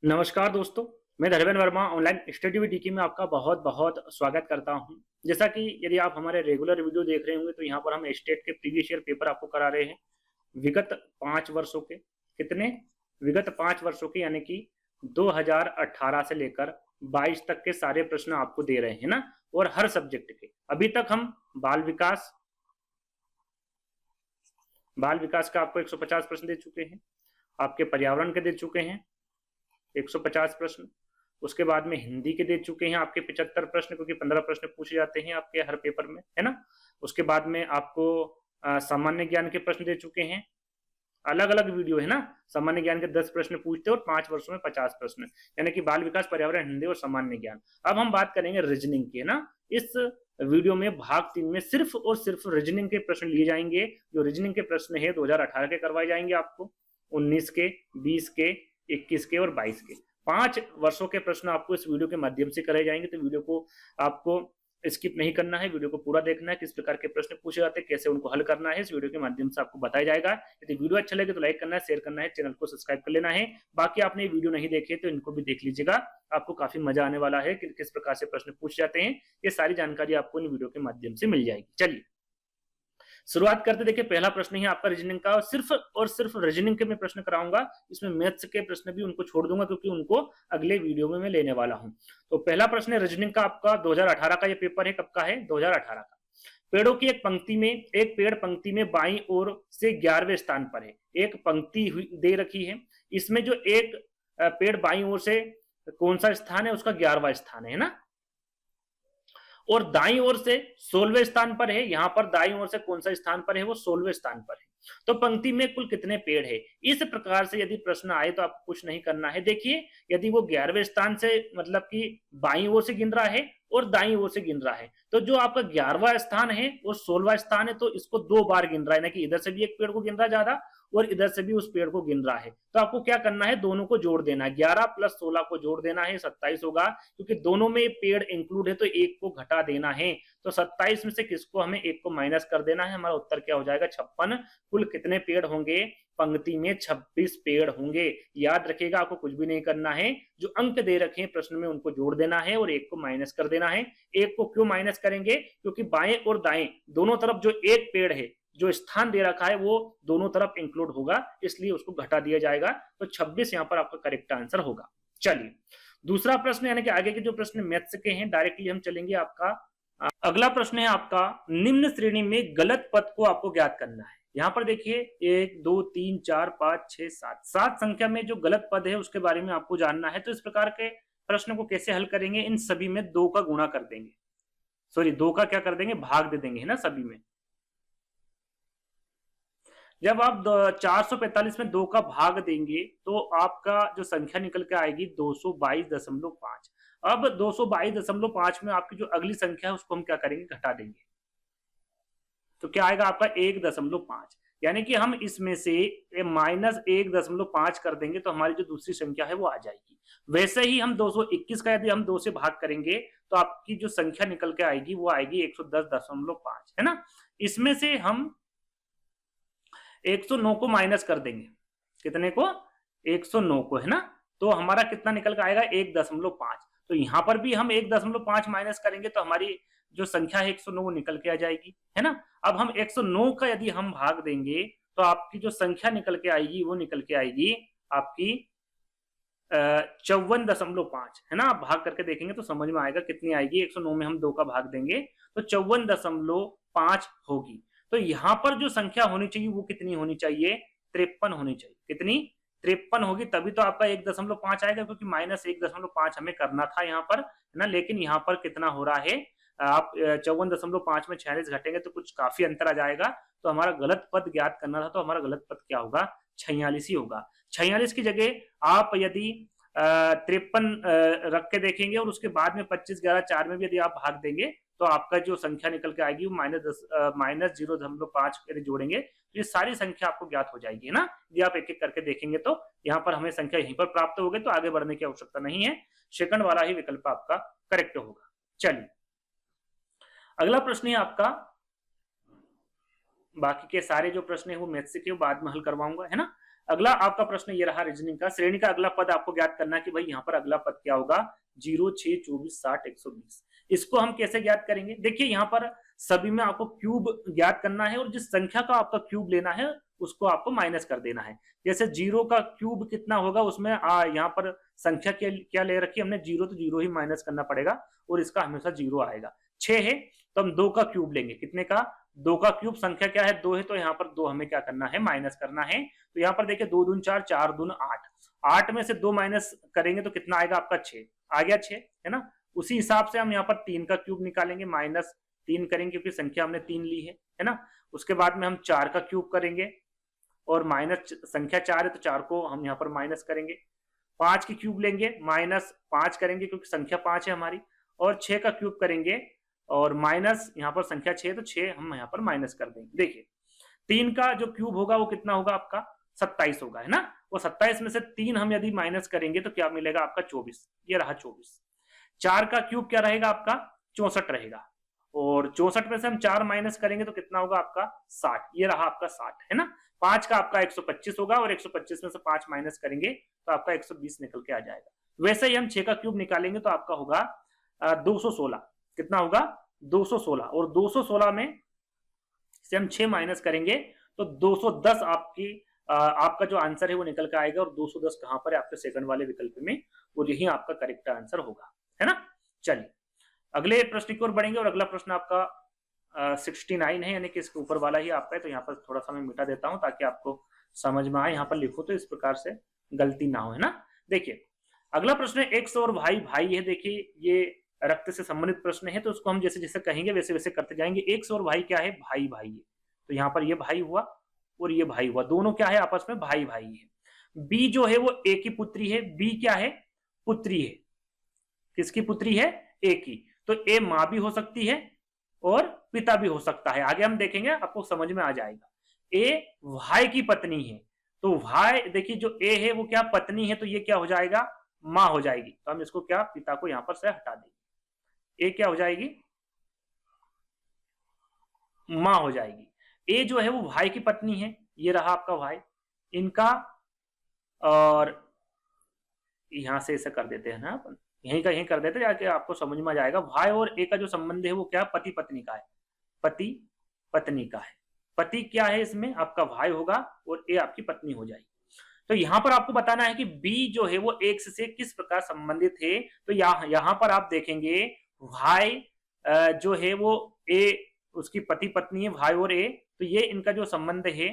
नमस्कार दोस्तों, मैं Dharmendra Verma online study with DK में आपका बहुत बहुत स्वागत करता हूं। जैसा कि यदि आप हमारे रेगुलर वीडियो देख रहे होंगे तो यहाँ पर हम स्टेट के प्रीवियस ईयर पेपर आपको करा रहे हैं विगत 5 वर्षों के। कितने? विगत 5 वर्षों के, यानी कि 2018 से लेकर 22 तक के सारे प्रश्न आपको दे रहे हैं ना, और हर सब्जेक्ट के। अभी तक हम बाल विकास का आपको 150 प्रश्न दे चुके हैं, आपके पर्यावरण के दे चुके हैं 150 प्रश्न। उसके बाद में हिंदी के दे चुके हैं आपके 75 प्रश्न, क्योंकि 15 प्रश्न पूछे जाते हैं आपके हर पेपर में, है ना। उसके बाद में आपको सामान्य ज्ञान के प्रश्न दे चुके हैं। अलग अलग वीडियो है ना, सामान्य ज्ञान के 10 प्रश्न पूछते और 5 वर्षों में 50 प्रश्न, यानी कि बाल विकास, पर्यावरण, हिंदी और सामान्य ज्ञान। अब हम बात करेंगे रीजनिंग की, है ना। इस वीडियो में भाग 3 में सिर्फ और सिर्फ रीजनिंग के प्रश्न लिए जाएंगे। जो रीजनिंग के प्रश्न है 2018 के करवाए जाएंगे आपको, 19 के, 20 के, 21 के और 22 के। 5 वर्षों के प्रश्न आपको इस वीडियो के माध्यम से कराए जाएंगे, तो वीडियो को आपको स्किप नहीं करना है, वीडियो को पूरा देखना है। किस प्रकार के प्रश्न पूछे जाते हैं, कैसे उनको हल करना है, इस वीडियो के माध्यम से आपको बताया जाएगा। यदि वीडियो अच्छा लगे तो लाइक करना है, शेयर करना है, चैनल को सब्सक्राइब कर लेना है। बाकी आपने ये वीडियो नहीं देखे तो इनको भी देख लीजिएगा, आपको काफी मजा आने वाला है कि किस प्रकार से प्रश्न पूछे जाते हैं। ये सारी जानकारी आपको इन वीडियो के माध्यम से मिल जाएगी। चलिए शुरुआत करते। देखिए पहला प्रश्न है आपका रीजनिंग का, और सिर्फ रीजनिंग के मैं प्रश्न कराऊंगा। इसमें मैथ्स के प्रश्न भी उनको छोड़ दूंगा, क्योंकि उनको अगले वीडियो में मैं लेने वाला हूं। तो पहला प्रश्न है रीजनिंग का आपका, 2018 का ये पेपर है। कब का है? 2018 का। पेड़ों की एक पेड़ पंक्ति में बाईं ओर से 11वें स्थान पर है। एक पंक्ति दे रखी है, इसमें जो एक पेड़ बाईं ओर से कौन सा स्थान है? उसका 11वां स्थान है ना। और दाईं ओर से 16वें स्थान पर है। यहां पर दाईं ओर से कौन सा स्थान पर है? वो 16वें स्थान पर है। तो पंक्ति में कुल कितने पेड़ है? इस प्रकार से यदि प्रश्न आए तो आपको कुछ नहीं करना है। देखिए यदि वो 11वें स्थान से मतलब कि बाईं ओर से गिन रहा है और दाईं ओर से गिन रहा है, तो जो आपका 11वां स्थान है और 16वां स्थान है, तो इसको 2 बार गिन रहा है ना, कि इधर से भी एक पेड़ को गिन रहा है ज्यादा और इधर से भी उस पेड़ को गिन रहा है। तो आपको क्या करना है? दोनों को जोड़ देना है। 11 प्लस 16 को जोड़ देना है, 27 होगा। क्योंकि दोनों में पेड़ इंक्लूड है तो एक को घटा देना है। तो 27 में से किसको? हमें एक को माइनस कर देना है। हमारा उत्तर क्या हो जाएगा? 56। कुल कितने पेड़ होंगे? पंक्ति में 26 पेड़ होंगे। याद रखिएगा, आपको कुछ भी नहीं करना है। जो अंक दे रखे हैं प्रश्न में उनको जोड़ देना है और एक को माइनस कर देना है। एक को क्यों माइनस करेंगे? क्योंकि बाएं और दाएं दोनों तरफ जो एक पेड़ है, जो स्थान दे रखा है, वो दोनों तरफ इंक्लूड होगा, इसलिए उसको घटा दिया जाएगा। तो 26 यहां पर आपका करेक्ट आंसर होगा। चलिए दूसरा प्रश्न, यानी कि आगे के जो प्रश्न मैथ्स के हैं, डायरेक्टली हम चलेंगे। आपका अगला प्रश्न है आपका, निम्न श्रेणी में गलत पद को आपको ज्ञात करना है। यहां पर देखिए 1 2 3 4 5 6 7 संख्या में जो गलत पद है उसके बारे में आपको जानना है। तो इस प्रकार के प्रश्न को कैसे हल करेंगे? इन सभी में 2 का गुणा कर देंगे, सॉरी 2 का क्या कर देंगे? भाग दे देंगे, है ना। सभी में जब आप 445 में 2 का भाग देंगे तो आपका जो संख्या निकल के आएगी 222.5। अब 222.5 में आपकी जो अगली संख्या है उसको हम क्या करेंगे? घटा देंगे। तो क्या आएगा आपका? 1.5, यानी कि हम इसमें से -1.5 कर देंगे तो हमारी जो दूसरी संख्या है वो आ जाएगी। वैसे ही हम 221 का यदि हम 2 से भाग करेंगे तो आपकी जो संख्या निकल के आएगी वो आएगी 110.5, है ना। इसमें से हम 109 को माइनस कर देंगे। कितने को? 109 को, है ना। तो हमारा कितना निकल के आएगा? 1.5। तो यहां पर भी हम 1.5 माइनस करेंगे तो हमारी जो संख्या है 109 वो निकल के आ जाएगी, है ना। अब हम 109 का यदि हम भाग देंगे तो आपकी जो संख्या निकल के आएगी वो निकल के आएगी आपकी 54.5, है ना। आप भाग करके देखेंगे तो समझ में आएगा कितनी आएगी। 109 में हम 2 का भाग देंगे तो 54.5 होगी। तो यहां पर जो संख्या होनी चाहिए वो कितनी होनी चाहिए? 53 होनी चाहिए। कितनी? 53 होगी, तभी तो आपका 1.5 आएगा, क्योंकि -1.5 हमें करना था यहाँ पर, है ना। लेकिन यहाँ पर कितना हो रहा है? आप 54.5 में 46 घटेंगे तो कुछ काफी अंतर आ जाएगा। तो हमारा गलत पद ज्ञात करना था, तो हमारा गलत पद क्या होगा? 46 ही होगा। 46 की जगह आप यदि 53 रख के देखेंगे और उसके बाद में 25 11 4 में भी यदि आप भाग देंगे तो आपका जो संख्या निकल के आएगी वो -0.5 यदि जोड़ेंगे तो ये सारी संख्या आपको ज्ञात हो जाएगी, है ना। यदि आप एक एक करके देखेंगे तो यहाँ पर हमें संख्या यहीं पर प्राप्त हो गई, तो आगे बढ़ने की आवश्यकता नहीं है। सेकंड वाला ही विकल्प आपका करेक्ट होगा। चलिए अगला प्रश्न है आपका, बाकी के सारे जो प्रश्न है वो मैथ्स के बाद में हल करवाऊंगा, है ना। अगला आपका प्रश्न ये रहा रीजनिंग का, श्रेणी का अगला पद आपको ज्ञात करना है कि भाई यहाँ पर अगला पद क्या होगा, 0, 6, 24, 60, 120। इसको हम कैसे ज्ञात करेंगे, देखिए यहाँ पर सभी में आपको क्यूब ज्ञात करना है और जिस संख्या का आपका क्यूब लेना है उसको आपको माइनस कर देना है। जैसे 0 का क्यूब कितना होगा, उसमें यहाँ पर संख्या क्या ले रखी हमने, 0, तो 0 ही माइनस करना पड़ेगा और इसका हमेशा 0 आएगा। 6 है तो हम 2 का क्यूब लेंगे, कितने का, 2 का क्यूब, संख्या क्या है 2 है, तो यहाँ पर 2 हमें क्या करना है, माइनस करना है। तो यहाँ पर देखिए 2 दून 4, 4 दून 8, 8 में से 2 माइनस करेंगे तो कितना आएगा आपका 6, आ गया 6, है ना। उसी हिसाब से हम यहाँ पर 3 का क्यूब निकालेंगे, -3 करेंगे क्योंकि संख्या हमने 3 ली है ना। उसके बाद में हम 4 का क्यूब करेंगे और माइनस, संख्या 4 है तो 4 को हम यहाँ पर माइनस करेंगे। 5 की क्यूब लेंगे, -5 करेंगे क्योंकि संख्या 5 है हमारी, और 6 का क्यूब करेंगे और माइनस, यहाँ पर संख्या 6 तो 6 हम यहाँ पर माइनस कर देंगे। देखिए 3 का जो क्यूब होगा वो कितना होगा आपका, 27 होगा, है ना। वो 27 में से 3 हम यदि माइनस करेंगे तो क्या मिलेगा आपका 24, ये रहा 24। 4 का क्यूब क्या रहेगा आपका, 64 रहेगा, और 64 में से हम 4 माइनस करेंगे तो कितना होगा आपका 60, ये रहा आपका 60, है ना। 5 का आपका 125 होगा और 125 में से 5 माइनस करेंगे तो आपका 120 निकल के आ जाएगा। वैसे ही हम 6 का क्यूब निकालेंगे तो आपका होगा 216, कितना होगा 216, और 216 में से हम 6 माइनस करेंगे तो 210 आपका जो आंसर है वो निकल के आएगा। और 210 कहां पर है आपके सेकंड वाले विकल्प में, और यही आपका करेक्ट आंसर होगा, है ना। चलिए अगले प्रश्न की ओर बढ़ेंगे, और अगला प्रश्न आपका 69 है, यानी कि इसके ऊपर वाला ही आपका है। तो यहाँ पर थोड़ा सा मैं मिटा देता हूं ताकि आपको समझ में आए, यहाँ पर लिखो तो इस प्रकार से गलती ना हो, है ना। देखिए अगला प्रश्न है एक्स और भाई भाई है। देखिए ये रक्त से संबंधित प्रश्न है, तो उसको हम जैसे जैसे कहेंगे वैसे वैसे करते जाएंगे। एक्स और भाई क्या है, भाई भाई है, तो यहाँ पर ये भाई हुआ और ये भाई हुआ, दोनों क्या है आपस में भाई भाई है। बी जो है वो ए की पुत्री है, बी क्या है, पुत्री है, किसकी पुत्री है, ए की। तो ए माँ भी हो सकती है और पिता भी हो सकता है, आगे हम देखेंगे आपको समझ में आ जाएगा। ए भाई की पत्नी है, तो भाई देखिए जो ए है वो क्या पत्नी है, तो ये क्या हो जाएगा, माँ हो जाएगी। तो हम इसको क्या, पिता को यहां पर से हटा देंगे, ए क्या हो जाएगी, माँ हो जाएगी। ए जो है वो भाई की पत्नी है, ये रहा आपका भाई इनका, और यहां से इसे कर देते हैं ना अपन, यहीं का यहीं कर देते जाके आपको समझ में आ जाएगा। भाई और ए का जो संबंध है वो क्या, पति पत्नी का है, पति पत्नी का है। पति क्या है इसमें आपका भाई होगा और ए आपकी पत्नी हो जाएगी। तो यहां पर आपको बताना है कि बी जो है वो एक्स से किस प्रकार संबंधित है। तो यहां पर आप देखेंगे भाई जो है वो ए उसकी पति पत्नी है, भाई और ए, तो ये इनका जो संबंध है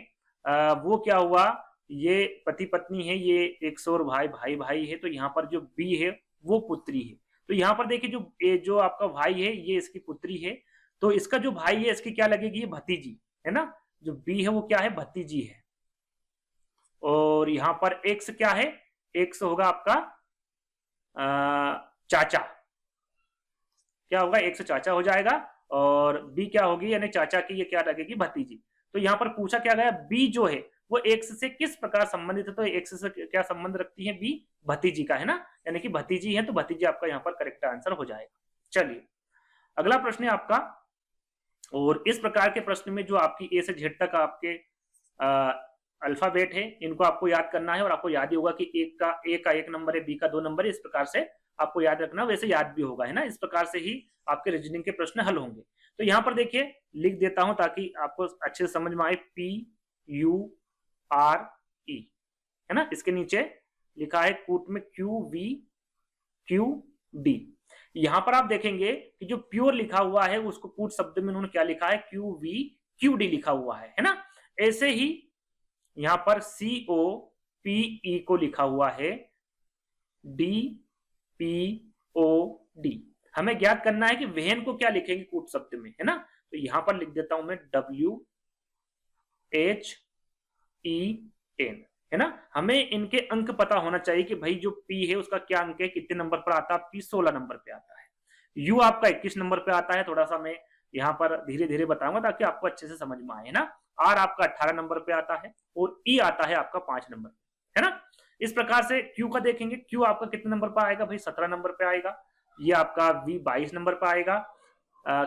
वो क्या हुआ, ये पति पत्नी है, ये एक्स और भाई भाई भाई है। तो यहाँ पर जो बी है वो पुत्री है। तो यहाँ पर देखिए जो आपका भाई है ये इसकी पुत्री है, तो इसका जो भाई है इसकी क्या लगेगी, ये भतीजी है ना। जो बी है वो क्या है, भतीजी है। और यहाँ पर एक्स क्या है, एक्स होगा आपका चाचा, क्या होगा, एक्स चाचा हो जाएगा, और बी क्या होगी, यानी चाचा की ये क्या लगेगी, भतीजी। तो यहाँ पर पूछा क्या गया, बी जो है वो एक्स से किस प्रकार संबंधित है, तो एक्स से क्या संबंध रखती है, बी भतीजी का, है ना, यानी कि भतीजी है, तो भतीजी आपका यहाँ पर करेक्ट आंसर हो जाएगा। चलिए अगला प्रश्न है आपका, और इस प्रकार के प्रश्न में जो आपकी ए से जेड तक आपके अल्फाबेट है इनको आपको याद करना है, और आपको याद ही होगा कि ए का 1 नंबर है, बी का 2 नंबर है, इस प्रकार से आपको याद रखना, वैसे याद भी होगा, है ना। इस प्रकार से ही आपके रीजनिंग के प्रश्न हल होंगे। तो यहाँ पर देखिए लिख देता हूं ताकि आपको अच्छे से समझ में आए, PURE, है ना। इसके नीचे लिखा है कूट में QVQD। यहां पर आप देखेंगे कि जो प्योर लिखा हुआ है उसको कूट शब्द में उन्होंने क्या लिखा है, QVQD लिखा हुआ है ना। ऐसे ही यहां पर COPE को लिखा हुआ है DPOD। हमें ज्ञात करना है कि वहन को क्या लिखेंगे कूट शब्द में, है ना। तो यहां पर लिख देता हूं मैं WHEN, है ना। हमें इनके अंक पता होना चाहिए कि भाई जो P है उसका क्या अंक है, कितने नंबर पर आता है, P 16 नंबर पे आता है, U आपका 21 नंबर पे आता है। थोड़ा सा मैं यहाँ पर धीरे धीरे बताऊंगा ताकि आपको अच्छे से समझ में आए, है ना। R आपका 18 नंबर पे आता है, और E आता है आपका 5 नंबर, है ना। इस प्रकार से Q का देखेंगे, Q आपका कितने नंबर पर आएगा, भाई 17 नंबर पे आएगा। ये आपका V 22 नंबर पर आएगा,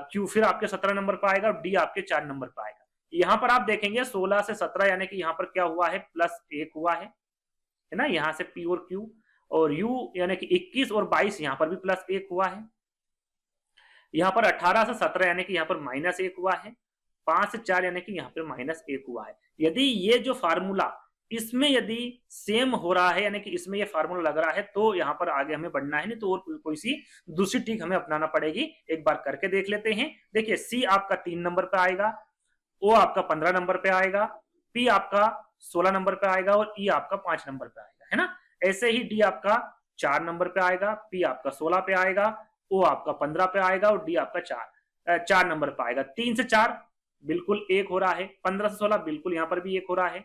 Q फिर आपके 17 नंबर पर आएगा, और D आपके 4 नंबर पर आएगा। यहां पर आप देखेंगे 16 से 17 यानी कि यहां पर क्या हुआ है, +1 हुआ है ना, यहां से P और Q, और U यानी कि 21 और 22 यहां पर भी +1 हुआ है। यहां पर 18 से 17 यानी कि यहां पर -1 हुआ है। 5 से 4 यानी कि यहां पर -1 हुआ है। यदि ये जो फार्मूला इसमें यदि सेम हो रहा है, यानी कि इसमें ये फार्मूला लग रहा है, तो यहाँ पर आगे हमें बढ़ना है, नहीं तो और कोई सी दूसरी ट्रिक हमें अपनाना पड़ेगी। एक बार करके देख लेते हैं। देखिए C आपका 3 नंबर पे आएगा, O आपका 15 नंबर पे आएगा, P आपका 16 नंबर पे आएगा और E आपका 5 नंबर पे आएगा, है ना। ऐसे ही D आपका 4 नंबर पे आएगा, P आपका 16 पे आएगा, O आपका 15 पे आएगा और D आपका 4 नंबर पे आएगा। 3 से 4 बिल्कुल 1 हो रहा है, 15 से 16 बिल्कुल यहाँ पर भी 1 हो रहा है,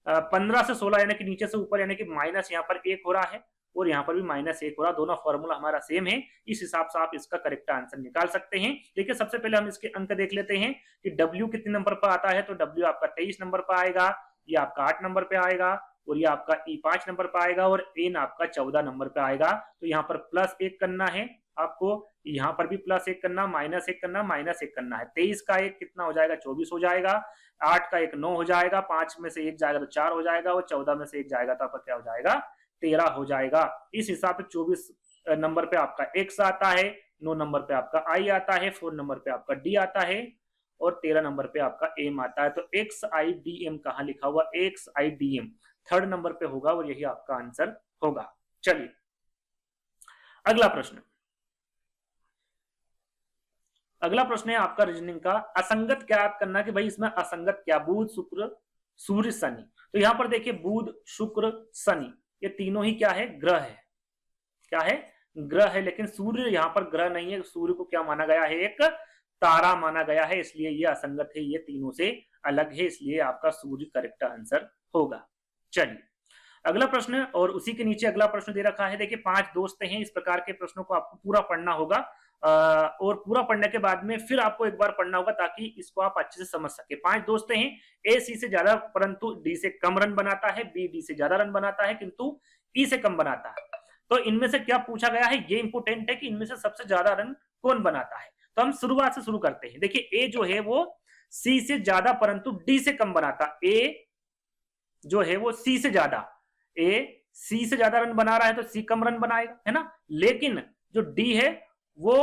15 से 16 यानी कि नीचे से ऊपर यानी कि माइनस यहाँ पर 1 हो रहा है और यहाँ पर भी -1 हो रहा है। दोनों फॉर्मूला हमारा सेम है, इस हिसाब से आप इसका करेक्ट आंसर निकाल सकते हैं। देखिए सबसे पहले हम इसके अंक देख लेते हैं कि W कितने नंबर पर आता है, तो W आपका 23 नंबर पर आएगा, ये आपका 8 नंबर पे आएगा और ये आपका E 5 नंबर पे आएगा और N आपका 14 नंबर पे आएगा। तो यहाँ पर +1 करना है आपको, यहाँ पर भी +1 करना, -1 करना, -1 करना है। 23 का 1 कितना हो जाएगा, 24 हो जाएगा, 8 का 1 9 हो जाएगा, 5 में से 1 जाएगा तो 4 हो जाएगा और 14 में से 1 जाएगा तो आपका क्या हो जाएगा, 13 हो जाएगा। इस हिसाब से 24 नंबर पे आपका X आता है, 9 नंबर पे आपका I आता है, 4 नंबर पे आपका D आता है और 13 नंबर पे आपका M आता है। तो XIDM कहाँ लिखा हुआ, XIDM 3rd नंबर पे होगा और यही आपका आंसर होगा। चलिए अगला प्रश्न, अगला प्रश्न है आपका रीजनिंग का, असंगत ज्ञात करना कि भाई इसमें असंगत क्या, बुध शुक्र सूर्य शनि। तो यहां पर देखिए बुध शुक्र शनि ये तीनों ही क्या है, ग्रह है, क्या है, ग्रह है, लेकिन सूर्य यहां पर ग्रह नहीं है, सूर्य को क्या माना गया है, एक तारा माना गया है, इसलिए ये असंगत है, ये तीनों से अलग है, इसलिए आपका सूर्य करेक्ट आंसर होगा। चलिए अगला प्रश्न, और उसी के नीचे अगला प्रश्न दे रखा है। देखिए 5 दोस्त हैं, इस प्रकार के प्रश्नों को आपको पूरा पढ़ना होगा और पूरा पढ़ने के बाद में फिर आपको एक बार पढ़ना होगा ताकि इसको आप अच्छे से समझ सके। 5 दोस्त हैं, ए सी से ज्यादा परंतु डी से कम रन बनाता है, बी डी से ज्यादा रन बनाता है किंतु ई से कम बनाता है। तो इनमें से क्या पूछा गया है, ये इंपोर्टेंट है कि इनमें से सबसे ज्यादा रन कौन बनाता है। तो हम शुरुआत से शुरू करते हैं। देखिए ए जो है वो सी से ज्यादा परंतु डी से कम बनाता, ए जो है वो सी से ज्यादा, ए सी से ज्यादा रन बना रहा है तो सी कम रन बनाएगा, है ना। लेकिन जो डी है वो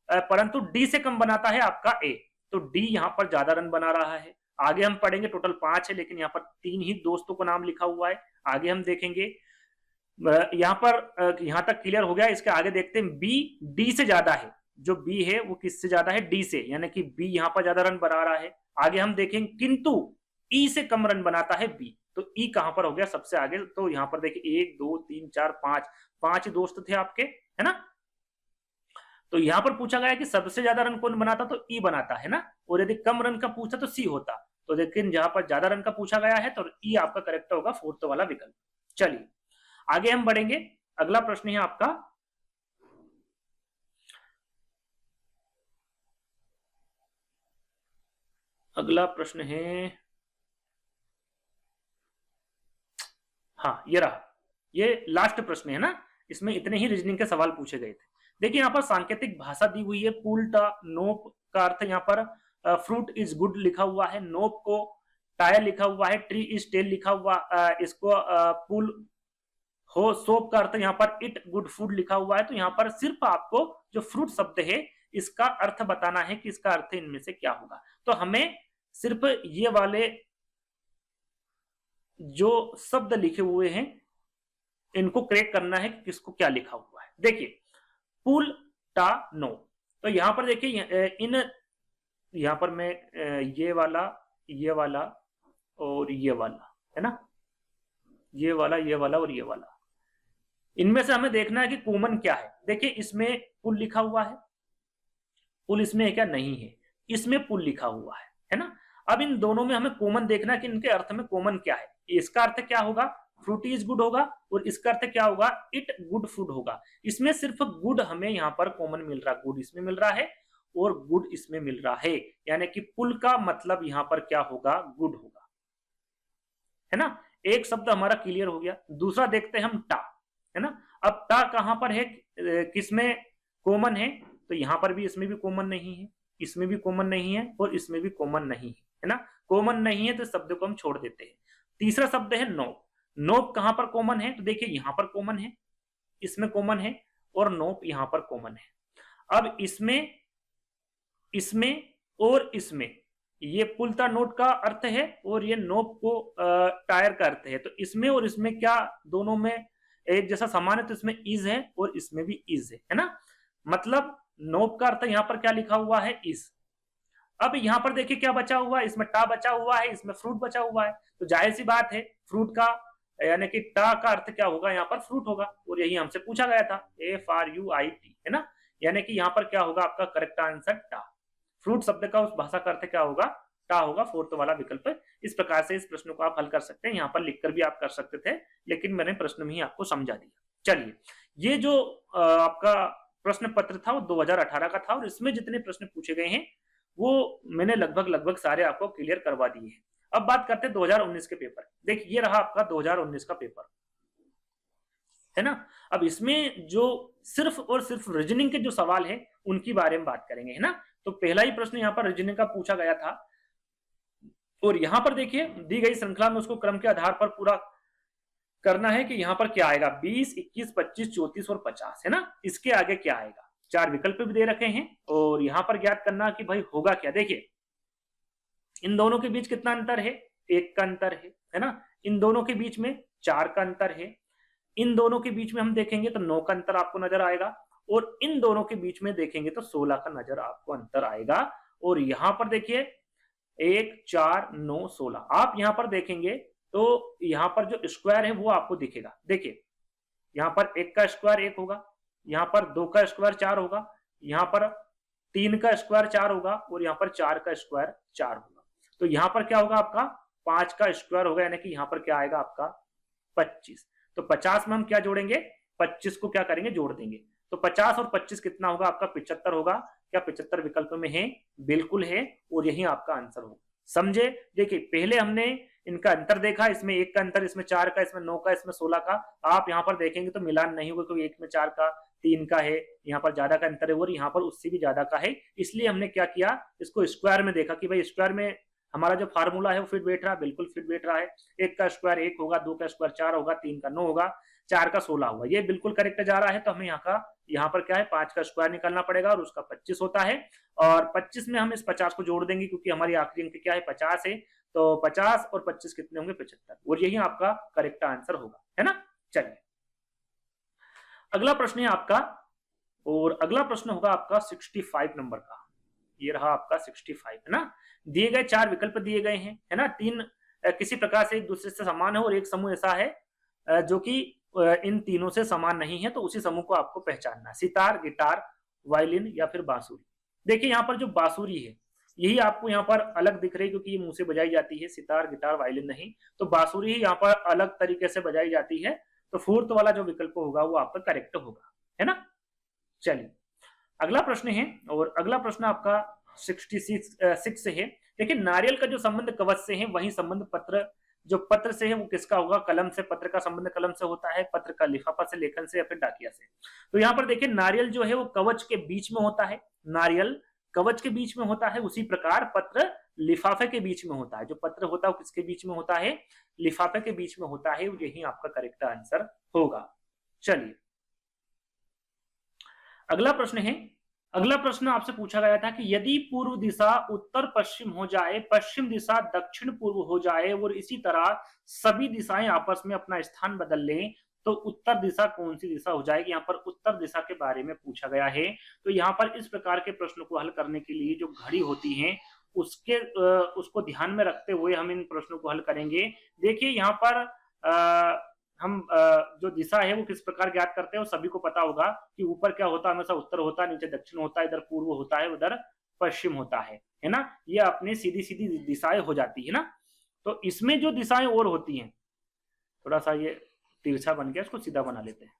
परंतु डी से कम बनाता है आपका ए, तो डी यहां पर ज्यादा रन बना रहा है। आगे हम पढ़ेंगे, टोटल 5 है लेकिन यहाँ पर 3 ही दोस्तों को नाम लिखा हुआ है, आगे हम देखेंगे। यहाँ पर यहाँ तक क्लियर हो गया। इसके आगे देखते हैं, बी डी से ज्यादा है, जो बी है वो किससे ज्यादा है, डी से, यानी कि बी यहाँ पर ज्यादा रन बना रहा है। आगे हम देखेंगे किंतु ई से कम रन बनाता है बी, तो ई कहां पर हो गया सबसे आगे, तो यहां पर देखिए 1 2 3 4 5 दोस्त थे आपके, है ना। तो यहां पर पूछा गया कि सबसे ज्यादा रन कौन बनाता, तो ई बनाता है ना, और यदि कम रन का पूछा तो सी होता। तो लेकिन जहां पर ज्यादा रन का पूछा गया है तो ई आपका करेक्ट होगा, 4th वाला विकल्प। चलिए आगे हम बढ़ेंगे। अगला प्रश्न है आपका, अगला प्रश्न है, हाँ ये रहा, ये लास्ट प्रश्न है ना, इसमें इतने ही रीजनिंग के सवाल पूछे गए थे। देखिए यहाँ पर सांकेतिक भाषा दी हुई है, पुलटा नोप का अर्थ यहाँ पर फ्रूट इज गुड लिखा हुआ है, नोप को टायर लिखा हुआ है, ट्री इज टेल लिखा हुआ, इसको पुल हो, सोप का अर्थ यहाँ पर इट गुड फूड लिखा हुआ है। तो यहाँ पर सिर्फ आपको जो फ्रूट शब्द है इसका अर्थ बताना है कि इसका अर्थ इनमें से क्या होगा। तो हमें सिर्फ ये वाले जो शब्द लिखे हुए हैं इनको करेक्ट करना है कि किसको क्या लिखा हुआ है। देखिए पुल टा नो, तो यहां पर देखिए इन, यहां पर मैं ये वाला और ये वाला, है ना, ये वाला और ये वाला, इनमें से हमें देखना है कि कॉमन क्या है। देखिए इसमें पुल लिखा हुआ है, पुल इसमें क्या नहीं है, इसमें पुल लिखा हुआ है ना। अब इन दोनों में हमें कॉमन देखना है कि इनके अर्थ में कॉमन क्या है। इसका अर्थ क्या होगा, फ्रूटी इज गुड होगा, और इसका अर्थ क्या होगा, इट गुड फूड होगा। इसमें सिर्फ गुड हमें यहाँ पर कॉमन मिल रहा है, गुड इसमें मिल रहा है और गुड इसमें मिल रहा है, यानी कि पुल का मतलब यहाँ पर क्या होगा, गुड होगा, है ना। एक शब्द हमारा क्लियर हो गया। दूसरा देखते हैं हम टा, है ना। अब टा कहां पर है, किसमें कॉमन है, तो यहां पर भी, इसमें भी कॉमन नहीं है, इसमें भी कॉमन नहीं है और इसमें भी कॉमन नहीं है ना। कॉमन नहीं है तो इस शब्द को हम छोड़ देते हैं। तीसरा शब्द है नोप। नोप कहां पर कॉमन है? तो देखिए यहां पर कॉमन है, इसमें कॉमन है, और नोप यहां पर कॉमन है। अब इसमें, इसमें और इसमें ये पुलता नोट का अर्थ है और ये नोप को टायर का अर्थ है। तो इसमें और इसमें क्या दोनों में एक जैसा समान है? तो इसमें इज है और इसमें भी इज है ना। मतलब नोप का अर्थ यहाँ पर क्या लिखा हुआ है? इज। अब यहाँ पर देखिए क्या बचा हुआ है, इसमें टा बचा हुआ है, इसमें फ्रूट बचा हुआ है। तो जाहिर सी बात है फ्रूट का यानी कि टा का अर्थ क्या होगा? यहाँ पर फ्रूट होगा, और यही हमसे पूछा गया था, FRUIT, है ना। यानी कि यहाँ पर क्या होगा आपका करेक्ट आंसर? टा। फ्रूट शब्द का उस भाषा का अर्थ क्या होगा? टा होगा, फोर्थ वाला विकल्प। इस प्रकार से इस प्रश्न को आप हल कर सकते हैं। यहाँ पर लिखकर भी आप कर सकते थे, लेकिन मैंने प्रश्न में ही आपको समझा दिया। चलिए, ये जो आपका प्रश्न पत्र था वो 2018 का था, और इसमें जितने प्रश्न पूछे गए हैं वो मैंने लगभग सारे आपको क्लियर करवा दिए हैं। अब बात करते हैं 2019 के पेपर। देखिए ये रहा आपका 2019 का पेपर, है ना। अब इसमें जो सिर्फ और सिर्फ रीजनिंग के जो सवाल है उनकी बारे में बात करेंगे, है ना। तो पहला ही प्रश्न यहाँ पर रीजनिंग का पूछा गया था, और यहाँ पर देखिए दी गई श्रृंखला में उसको क्रम के आधार पर पूरा करना है कि यहाँ पर क्या आएगा? 20, 21, 25, 34 और 50, है ना। इसके आगे क्या आएगा? 4 विकल्प भी दे रखे हैं, और यहाँ पर ज्ञात करना कि भाई होगा क्या। देखिए इन दोनों के बीच कितना अंतर है? 1 का अंतर है ना। इन दोनों के बीच में 4 का अंतर है। इन दोनों के बीच में हम देखेंगे तो 9 का अंतर आपको नजर आएगा, और इन दोनों के बीच में देखेंगे तो 16 का नजर आपको अंतर आएगा। और यहां पर देखिए 1, 4, 9, 16 आप यहां पर देखेंगे तो यहां पर जो स्क्वायर है वो आपको दिखेगा। देखिए यहां पर 1 का स्क्वायर 1 होगा, यहां पर 2 का स्क्वायर 4 होगा, यहां पर 3 का स्क्वायर 4 होगा, और यहां पर 4 का स्क्वायर 4 होगा। तो यहां पर क्या होगा आपका? 5 का स्क्वायर होगा, यानी कि यहां पर क्या आएगा आपका? 25। तो 50 में हम क्या जोड़ेंगे? 25 को क्या करेंगे? जोड़ देंगे। तो 50 और 25 कितना होगा आपका? 75 होगा। क्या 75 विकल्प में है? बिल्कुल है, और यही आपका आंसर होगा। समझे? देखिए पहले हमने इनका अंतर देखा, इसमें 1 का अंतर, इसमें 4 का, इसमें 9 का, इसमें 16 का। आप यहाँ पर देखेंगे तो मिलान नहीं होगा, क्योंकि 1 में 4 का, 3 का है, यहाँ पर ज्यादा का अंतर है, और यहाँ पर उससे भी ज्यादा का है। इसलिए हमने क्या किया? इसको स्क्वायर में देखा कि भाई स्क्वायर में हमारा जो फार्मूला है वो फिट बैठ रहा है, बिल्कुल फिट बैठ रहा है। 1 का स्क्वायर 1 होगा, 2 का स्क्वायर 4 होगा, 3 का 9 होगा, 4 का 16 होगा। ये बिल्कुल करेक्ट जा रहा है। तो हमें यहाँ पर क्या है? 5 का स्क्वायर निकालना पड़ेगा, और उसका 25 होता है, और 25 में हम इस 50 को जोड़ देंगे, क्योंकि हमारी आखिरी अंक क्या है? 50 है। तो 50 और 25 कितने होंगे? 75, और यही आपका करेक्ट आंसर होगा, है ना। चलिए अगला प्रश्न है आपका, और अगला प्रश्न होगा आपका 65 नंबर का। ये रहा आपका 65, है ना। दिए गए 4 विकल्प दिए गए हैं, है ना। 3 किसी प्रकार से एक दूसरे से समान है, और एक समूह ऐसा है जो कि इन तीनों से समान नहीं है। तो उसी समूह को आपको पहचानना है। सितार, गिटार, वायलिन या फिर बांसुरी। देखिए यहाँ पर जो बांसुरी है यही आपको यहाँ पर अलग दिख रही है, क्योंकि ये मुंह से बजाई जाती है। सितार, गिटार, वायलिन नहीं, तो बांसुरी ही यहाँ पर अलग तरीके से बजाई जाती है। तो फोर्थ वाला जो विकल्प होगा वो आपका करेक्ट होगा, है ना। चलिए अगला प्रश्न है, और अगला प्रश्न आपका 66 से है। देखिए नारियल का जो संबंध कवच से है, वही संबंध पत्र जो पत्र से है वो किसका होगा? कलम से। पत्र का संबंध कलम से होता है, पत्र का लिफाफा से, लेखन से, या फिर डाकिया से। तो यहाँ पर देखिए नारियल जो है वो कवच के बीच में होता है, नारियल कवच के बीच में होता है। उसी प्रकार पत्र लिफाफे के बीच में होता है। जो पत्र होता है वो किसके बीच में होता है? लिफाफे के बीच में होता है। यही आपका करेक्ट आंसर होगा। चलिए अगला प्रश्न है। अगला प्रश्न आपसे पूछा गया था कि यदि पूर्व दिशा उत्तर पश्चिम हो जाए, पश्चिम दिशा दक्षिण पूर्व हो जाए, और इसी तरह सभी दिशाएं आपस में अपना स्थान बदल लें, तो उत्तर दिशा कौन सी दिशा हो जाएगी? यहाँ पर उत्तर दिशा के बारे में पूछा गया है। तो यहाँ पर इस प्रकार के प्रश्न को हल करने के लिए जो घड़ी होती है उसको ध्यान में रखते हुए हम इन प्रश्नों को हल करेंगे। देखिए यहाँ पर हम जो दिशा है वो किस प्रकार ज्ञात करते हैं, वो सभी को पता होगा कि ऊपर क्या होता है? हमेशा उत्तर होता है, नीचे दक्षिण होता है, इधर पूर्व होता है, उधर पश्चिम होता है ना। ये अपनी सीधी सीधी दिशाएं हो जाती है ना। तो इसमें जो दिशाएं और होती हैं, थोड़ा सा ये तिरछा बन गया, इसको सीधा बना लेते हैं।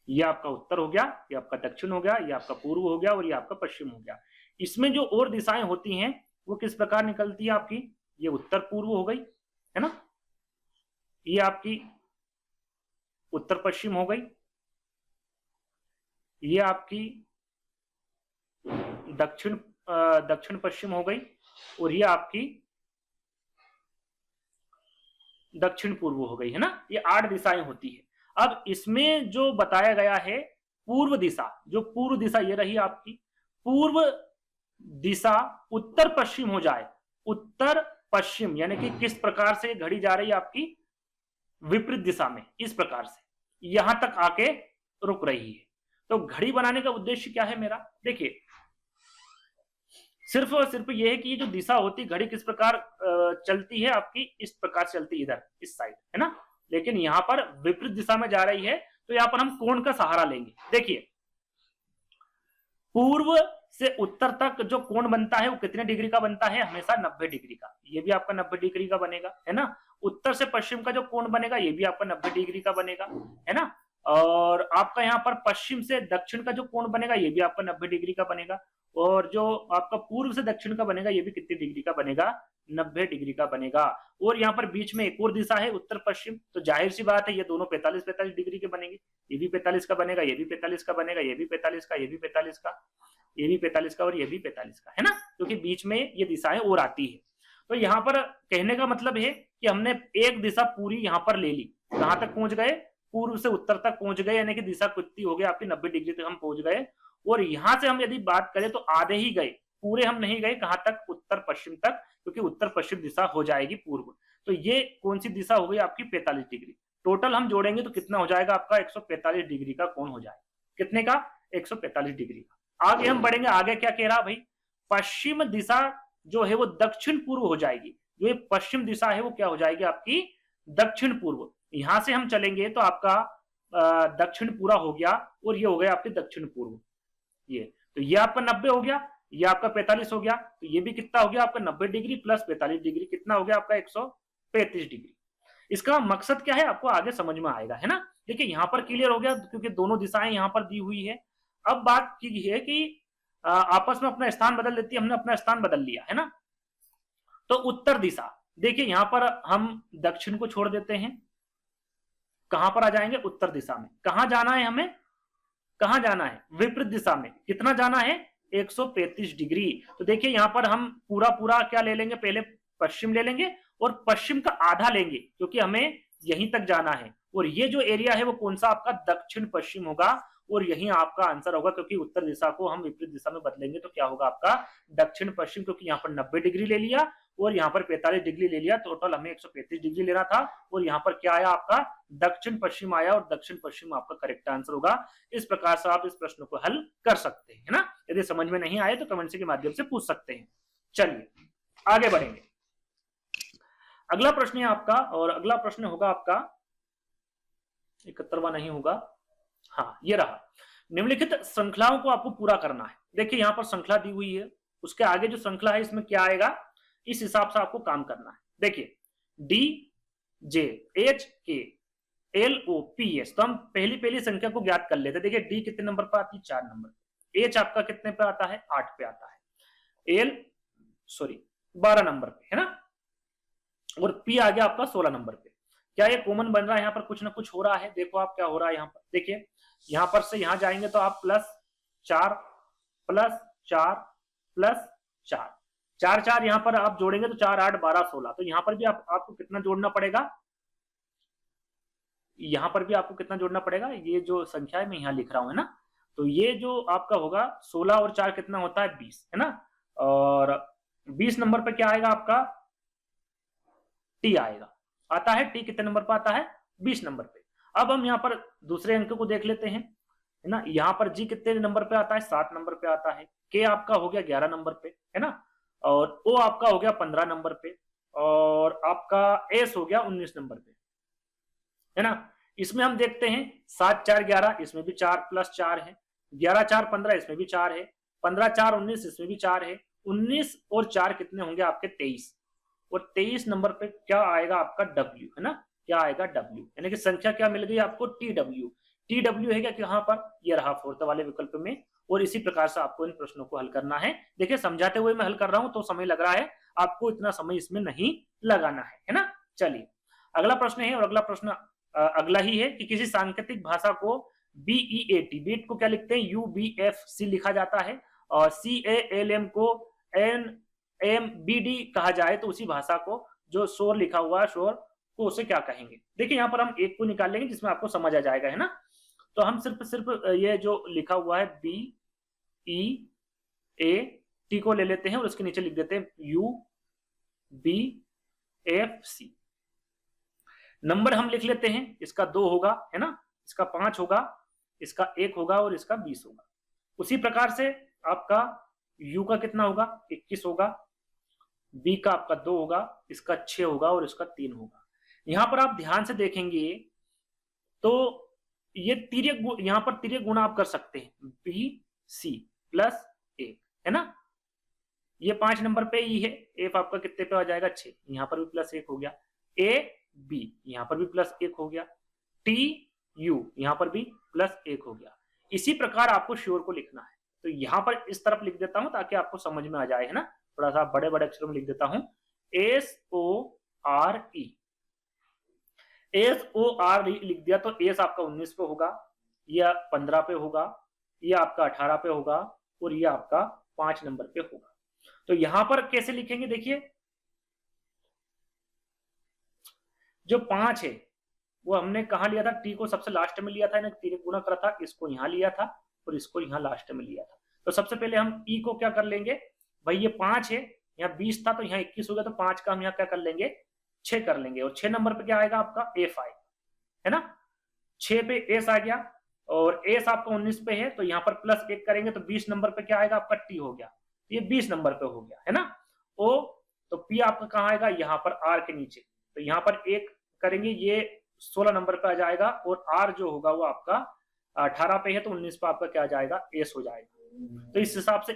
ये आपका उत्तर हो गया, ये आपका दक्षिण हो गया, ये आपका पूर्व हो गया, और ये आपका पश्चिम हो गया। इसमें जो और दिशाएं होती हैं वो किस प्रकार निकलती है आपकी? ये उत्तर पूर्व हो गई, है ना। ये आपकी उत्तर पश्चिम हो गई, ये आपकी दक्षिण पश्चिम हो गई, और ये आपकी दक्षिण पूर्व हो गई, है ना। ये 8 दिशाएं होती है। अब इसमें जो बताया गया है पूर्व दिशा, जो पूर्व दिशा ये रही आपकी, पूर्व दिशा उत्तर पश्चिम हो जाए, उत्तर पश्चिम यानी कि किस प्रकार से घड़ी जा रही है आपकी विपरीत दिशा में, इस प्रकार से यहां तक आके रुक रही है। तो घड़ी बनाने का उद्देश्य क्या है मेरा, देखिए सिर्फ और सिर्फ ये है कि ये जो दिशा होती है घड़ी किस प्रकार चलती है आपकी, इस प्रकार चलती है इधर इस साइड, है ना। लेकिन यहां पर विपरीत दिशा में जा रही है, तो यहां पर हम कोण का सहारा लेंगे। देखिए पूर्व से उत्तर तक जो कोण बनता है वो कितने डिग्री का बनता है, हमेशा 90 डिग्री का। ये भी आपका 90 डिग्री का बनेगा, है ना। उत्तर से पश्चिम का जो कोण बनेगा ये भी आपका 90 डिग्री का बनेगा, है ना। और आपका यहाँ पर पश्चिम से दक्षिण का जो कोण बनेगा ये भी आपका 90 डिग्री का बनेगा, और जो आपका पूर्व से दक्षिण का बनेगा ये भी कितनी डिग्री का बनेगा, 90 डिग्री का बनेगा। और यहाँ पर बीच में एक और दिशा है उत्तर पश्चिम, तो जाहिर सी बात है ये दोनों 45-45 डिग्री के बनेंगे। ये भी 45 का बनेगा, ये भी 45 का बनेगा, ये भी 45 का, ये भी 45 का, ये भी 45 का, और ये भी 45 का, है ना, क्योंकि बीच में ये दिशाएं और आती है। तो यहाँ पर कहने का मतलब है कि हमने एक दिशा पूरी यहाँ पर ले ली, कहां तक पहुंच गए, पूर्व से उत्तर तक पहुंच गए, यानी कि दिशा कितनी हो गई आपकी 90 डिग्री तक हम पहुंच गए। और यहां से हम यदि बात करें तो आधे ही गए, पूरे हम नहीं गए, कहां तक, उत्तर पश्चिम तक, क्योंकि उत्तर पश्चिम दिशा हो जाएगी पूर्व। तो ये कौन सी दिशा हो गई आपकी 45 डिग्री। टोटल हम जोड़ेंगे तो कितना हो जाएगा आपका 145 डिग्री का कोण हो जाएगा, कितने का, 145 डिग्री का। आगे हम बढ़ेंगे, आगे क्या कह रहा भाई, पश्चिम दिशा जो है वो दक्षिण पूर्व हो जाएगी। जो ये पश्चिम दिशा है वो क्या हो जाएगी आपकी दक्षिण पूर्व। यहां से हम चलेंगे तो आपका दक्षिण पूरा हो गया, और ये हो गया आपके दक्षिण पूर्व। ये तो ये आपका 90 हो गया, ये आपका 45 हो गया, तो ये भी कितना हो गया आपका 90 डिग्री प्लस 45 डिग्री, कितना हो गया आपका 135 डिग्री। इसका मकसद क्या है आपको आगे समझ में आएगा, है ना। देखिए यहां पर क्लियर हो गया, क्योंकि दोनों दिशाएं यहां पर दी हुई है। अब बात की है कि आपस में अपना स्थान बदल देती है, हमने अपना स्थान बदल लिया, है ना। तो उत्तर दिशा, देखिए यहां पर हम दक्षिण को छोड़ देते हैं, कहां पर आ जाएंगे, उत्तर दिशा में। कहां जाना है हमें, कहां जाना है, विपरीत दिशा में। कितना जाना है, 135 डिग्री। तो देखिए यहां पर हम पूरा पूरा क्या ले लेंगे, पहले पश्चिम ले लेंगे और पश्चिम का आधा लेंगे, क्योंकि हमें यहीं तक जाना है। और ये जो एरिया है वो कौन सा आपका दक्षिण पश्चिम होगा, और यही आपका आंसर होगा, क्योंकि उत्तर दिशा को हम विपरीत दिशा में बदलेंगे तो क्या होगा आपका दक्षिण पश्चिम, क्योंकि यहाँ पर 90 डिग्री ले लिया और यहाँ पर 45 डिग्री ले लिया, टोटल हमें 135 डिग्री लेना था। और यहाँ पर क्या आया आपका दक्षिण पश्चिम आया, और दक्षिण पश्चिम आपका करेक्ट आंसर होगा। इस प्रकार से आप इस प्रश्न को हल कर सकते हैं, है ना। यदि समझ में नहीं आए तो कमेंट के माध्यम से पूछ सकते हैं। चलिए आगे बढ़ेंगे, अगला प्रश्न है आपका, और अगला प्रश्न होगा आपका 71वां नहीं होगा, हाँ ये रहा। निम्नलिखित श्रृंखलाओं को आपको पूरा करना है। देखिए यहां पर श्रृंखला दी हुई है, उसके आगे जो श्रृंखला है इसमें क्या आएगा, इस हिसाब से आपको काम करना है। देखिए डी जे एच के एल ओ पी एस, तो हम पहली संख्या को ज्ञात कर लेते हैं। देखिए डी कितने नंबर पर आती है, 4 नंबर पे। एच आपका कितने पे आता है, 8 पे आता है। एल 12 नंबर पे, है ना। और पी आ गया आपका 16 नंबर पे। क्या ये कॉमन बन रहा है, यहाँ पर कुछ ना कुछ हो रहा है। देखो आप क्या हो रहा है यहाँ पर, देखिए यहां पर से यहां जाएंगे तो आप +4 +4 +4 4 4 यहां पर आप जोड़ेंगे तो 4 8 12 16। तो यहां पर भी आपको कितना जोड़ना पड़ेगा, यहां पर भी आपको कितना जोड़ना पड़ेगा, ये जो संख्या है मैं यहां लिख रहा हूं, है ना। तो ये जो आपका होगा 16 और 4 कितना होता है 20, है ना। और 20 नंबर पर क्या आएगा आपका टी आएगा, आता है टी कितने नंबर पर आता है 20 नंबर पे। अब हम यहाँ पर दूसरे अंक को देख लेते हैं, है ना। यहाँ पर जी कितने नंबर पे आता है, 7 नंबर पे आता है। के आपका हो गया 11 नंबर पे, है ना। और ओ आपका हो गया 15 नंबर पे, और आपका एस हो गया 19 नंबर पे, है ना। इसमें हम देखते हैं 7 4 11, इसमें भी 4 + 4 है। 11 4 15, इसमें भी 4 है। 15 4 19, इसमें भी 4 है। 19 और 4 कितने होंगे आपके 23, और 23 नंबर पे क्या आएगा आपका डब्ल्यू, है ना। क्या आएगा डब्ल्यू, यानी कि संख्या क्या मिल गई आपको टी डब्ल्यू। टी डब्ल्यू है क्या कि यहाँ पर ये रहा 4th वाले विकल्प में। और इसी प्रकार से आपको इन प्रश्नों को हल करना है। देखिए समझाते हुए मैं हल कर रहा हूं तो समय लग रहा है, आपको इतना समय इसमें नहीं लगाना है ना। चलिए अगला प्रश्न है, और अगला प्रश्न अगला ही है कि किसी सांकेतिक भाषा को बीईएटी, बीट को क्या लिखते हैं यूबीएफसी लिखा जाता है, और CALM को NMBD कहा जाए तो उसी भाषा को जो शोर लिखा हुआ है शोर को उसे क्या कहेंगे। देखिए यहाँ पर हम एक को निकाल लेंगे जिसमें आपको समझ आ जाएगा, है ना। तो हम सिर्फ ये जो लिखा हुआ है BEAT को ले लेते हैं और उसके नीचे लिख देते हैं UBFC। नंबर हम लिख लेते हैं, इसका 2 होगा, है ना, इसका 5 होगा, इसका 1 होगा और इसका 20 होगा। उसी प्रकार से आपका U का कितना होगा, 21 होगा, B का आपका 2 होगा, इसका 6 होगा और इसका 3 होगा। यहां पर आप ध्यान से देखेंगे तो ये तिर्यक यहां पर तिर्यक गुणा आप कर सकते हैं, BC प्लस 1, है ना। ये 5 नंबर पे ही है, F आपका कितने पे आ जाएगा, 6, यहां पर भी प्लस 1 हो गया, AB यहां पर भी प्लस 1 हो गया, TU यहां पर भी प्लस 1 हो गया। इसी प्रकार आपको श्योर को लिखना है, तो यहां पर इस तरफ लिख देता हूं ताकि आपको समझ में आ जाए, है ना। थोड़ा सा बड़े बड़े अक्षरों में लिख देता हूं, SORE लिख दिया तो S आपका 19 पे होगा, यह 15 पे होगा, यह आपका 18 पे होगा और यह आपका 5 नंबर पे होगा। तो यहां पर कैसे लिखेंगे, देखिए जो 5 है वो हमने कहा लिया था, T को सबसे लास्ट में लिया था, तिर्यक गुणा करा था, इसको यहां लिया था और इसको यहां लास्ट में लिया था। तो सबसे पहले हम E को क्या कर लेंगे, भाई ये 5 है, यहाँ 20 था तो यहाँ 21 हो गया, तो 5 का हम यहाँ क्या कर लेंगे, 6 कर लेंगे और 6 नंबर पे क्या आएगा आपका F आएगा, है ना। 6 पे S आ गया और S आपका 19 पे है तो यहाँ पर प्लस 1 करेंगे तो 20 नंबर पे क्या आएगा आपका T हो गया, ये 20 नंबर पे हो गया, है ना। O तो P आपका कहाँ आएगा, यहाँ पर R के नीचे, तो यहाँ पर 1 करेंगे, ये 16 नंबर पे आ जाएगा और R जो होगा वो आपका 18 पे है तो 19 पे आपका क्या आ जाएगा, S हो जाएगा। तो इस हिसाब से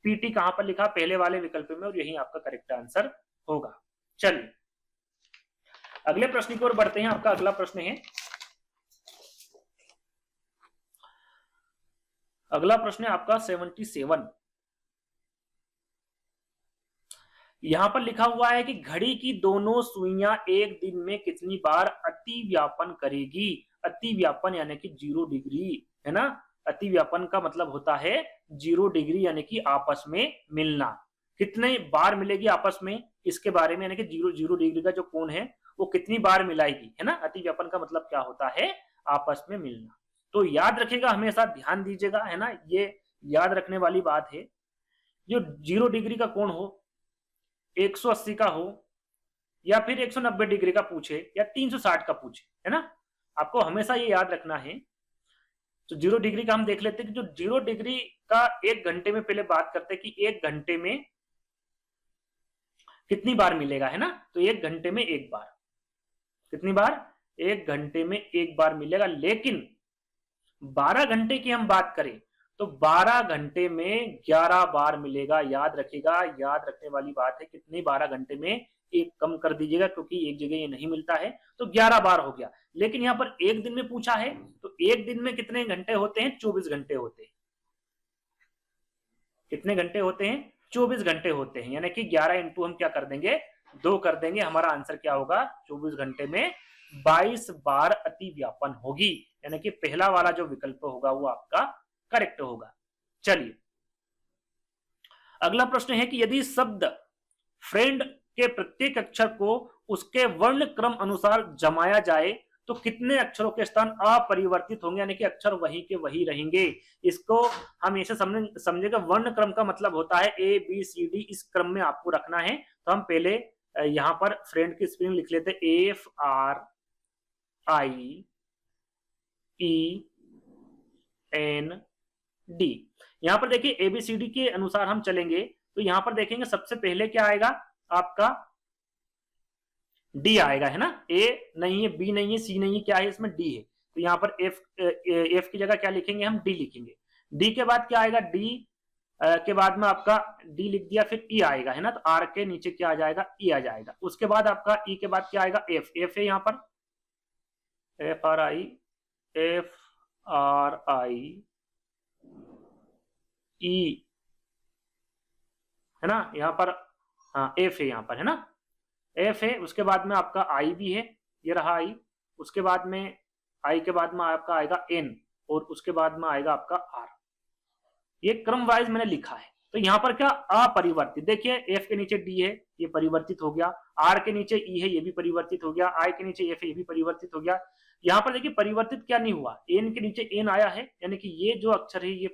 FSPT कहां पर लिखा, पहले वाले विकल्प में, और यही आपका करेक्ट आंसर होगा। चलिए अगले प्रश्न की ओर बढ़ते हैं। आपका अगला प्रश्न है, अगला प्रश्न है आपका 77। यहां पर लिखा हुआ है कि घड़ी की दोनों सुइयां एक दिन में कितनी बार अति व्यापन करेगी। अति व्यापन यानी कि 0 डिग्री, है ना। अति व्यापन का मतलब होता है 0 डिग्री यानी कि आपस में मिलना। कितने बार मिलेगी आपस में, इसके बारे में, यानी कि 0 डिग्री का जो कोण है वो कितनी बार मिलाएगी, है ना। अति व्यापन का मतलब क्या होता है, आपस में मिलना। तो याद रखिएगा, हमेशा ध्यान दीजिएगा, है ना, ये याद रखने वाली बात है। जो 0 डिग्री का कोण हो, 180 का हो या फिर 190 डिग्री का पूछे या 360 का पूछे, है ना, आपको हमेशा ये याद रखना है। तो 0 डिग्री का हम देख लेते हैं कि जो 0 डिग्री का 1 घंटे में, पहले बात करते हैं कि 1 घंटे में कितनी बार मिलेगा, है ना। तो 1 घंटे में 1 बार, कितनी बार, 1 घंटे में 1 बार मिलेगा। लेकिन 12 घंटे की हम बात करें तो 12 घंटे में 11 बार मिलेगा। याद रखिएगा, याद रखने वाली बात है, कितनी, 12 घंटे में 1 कम कर दीजिएगा क्योंकि एक जगह ये नहीं मिलता है, तो 11 बार हो गया। लेकिन यहाँ पर 1 दिन में पूछा है तो 1 दिन में कितने घंटे होते हैं, 24 घंटे होते हैं। कितने घंटे होते हैं, 24 घंटे होते हैं, यानी कि 11 इंटू हम क्या कर देंगे, 2 कर देंगे। हमारा आंसर क्या होगा, 24 घंटे में 22 बार अति व्यापन होगी, यानी कि पहला वाला जो विकल्प होगा वो आपका करेक्ट होगा। चलिए अगला प्रश्न है कि यदि शब्द फ्रेंड के प्रत्येक अक्षर को उसके वर्ण क्रम अनुसार जमाया जाए तो कितने अक्षरों के स्थान अपरिवर्तित होंगे, यानी कि अक्षर वही के वही रहेंगे। इसको हम ऐसे समझेगा, वर्ण क्रम का मतलब होता है ABCD, इस क्रम में आपको रखना है। तो हम पहले यहां पर फ्रेंड की स्पेलिंग लिख लेते हैं, FRIEND। यहां पर देखिए ABCD के अनुसार हम चलेंगे तो यहां पर देखेंगे सबसे पहले क्या आएगा आपका D आएगा, है ना। A नहीं है, B नहीं है, C नहीं है, क्या है इसमें, D है। तो यहाँ पर F की जगह क्या लिखेंगे, हम D लिखेंगे। D के बाद क्या आएगा, D के बाद में आपका D लिख दिया, फिर E आएगा, है ना। तो R के नीचे क्या आ जाएगा, E आ जाएगा। उसके बाद आपका E के बाद क्या आएगा, F है यहाँ पर, FRIE, है ना, यहाँ पर हाँ F है यहाँ पर, है ना, F है। उसके बाद में आपका I भी है, ये रहा I। उसके बाद में I के बाद में आपका आएगा N और उसके बाद में आएगा आपका आर। ये क्रम वाइज मैंने लिखा है। तो यहाँ पर क्या अपरिवर्तित, देखिए एफ के नीचे डी है ये परिवर्तित हो गया, आर के नीचे ई है ये भी परिवर्तित हो गया, आई के नीचे एफ है ये भी परिवर्तित हो गया। यहाँ पर देखिए परिवर्तित क्या नहीं हुआ, एन के नीचे एन आया है, यानी कि ये जो अक्षर है ये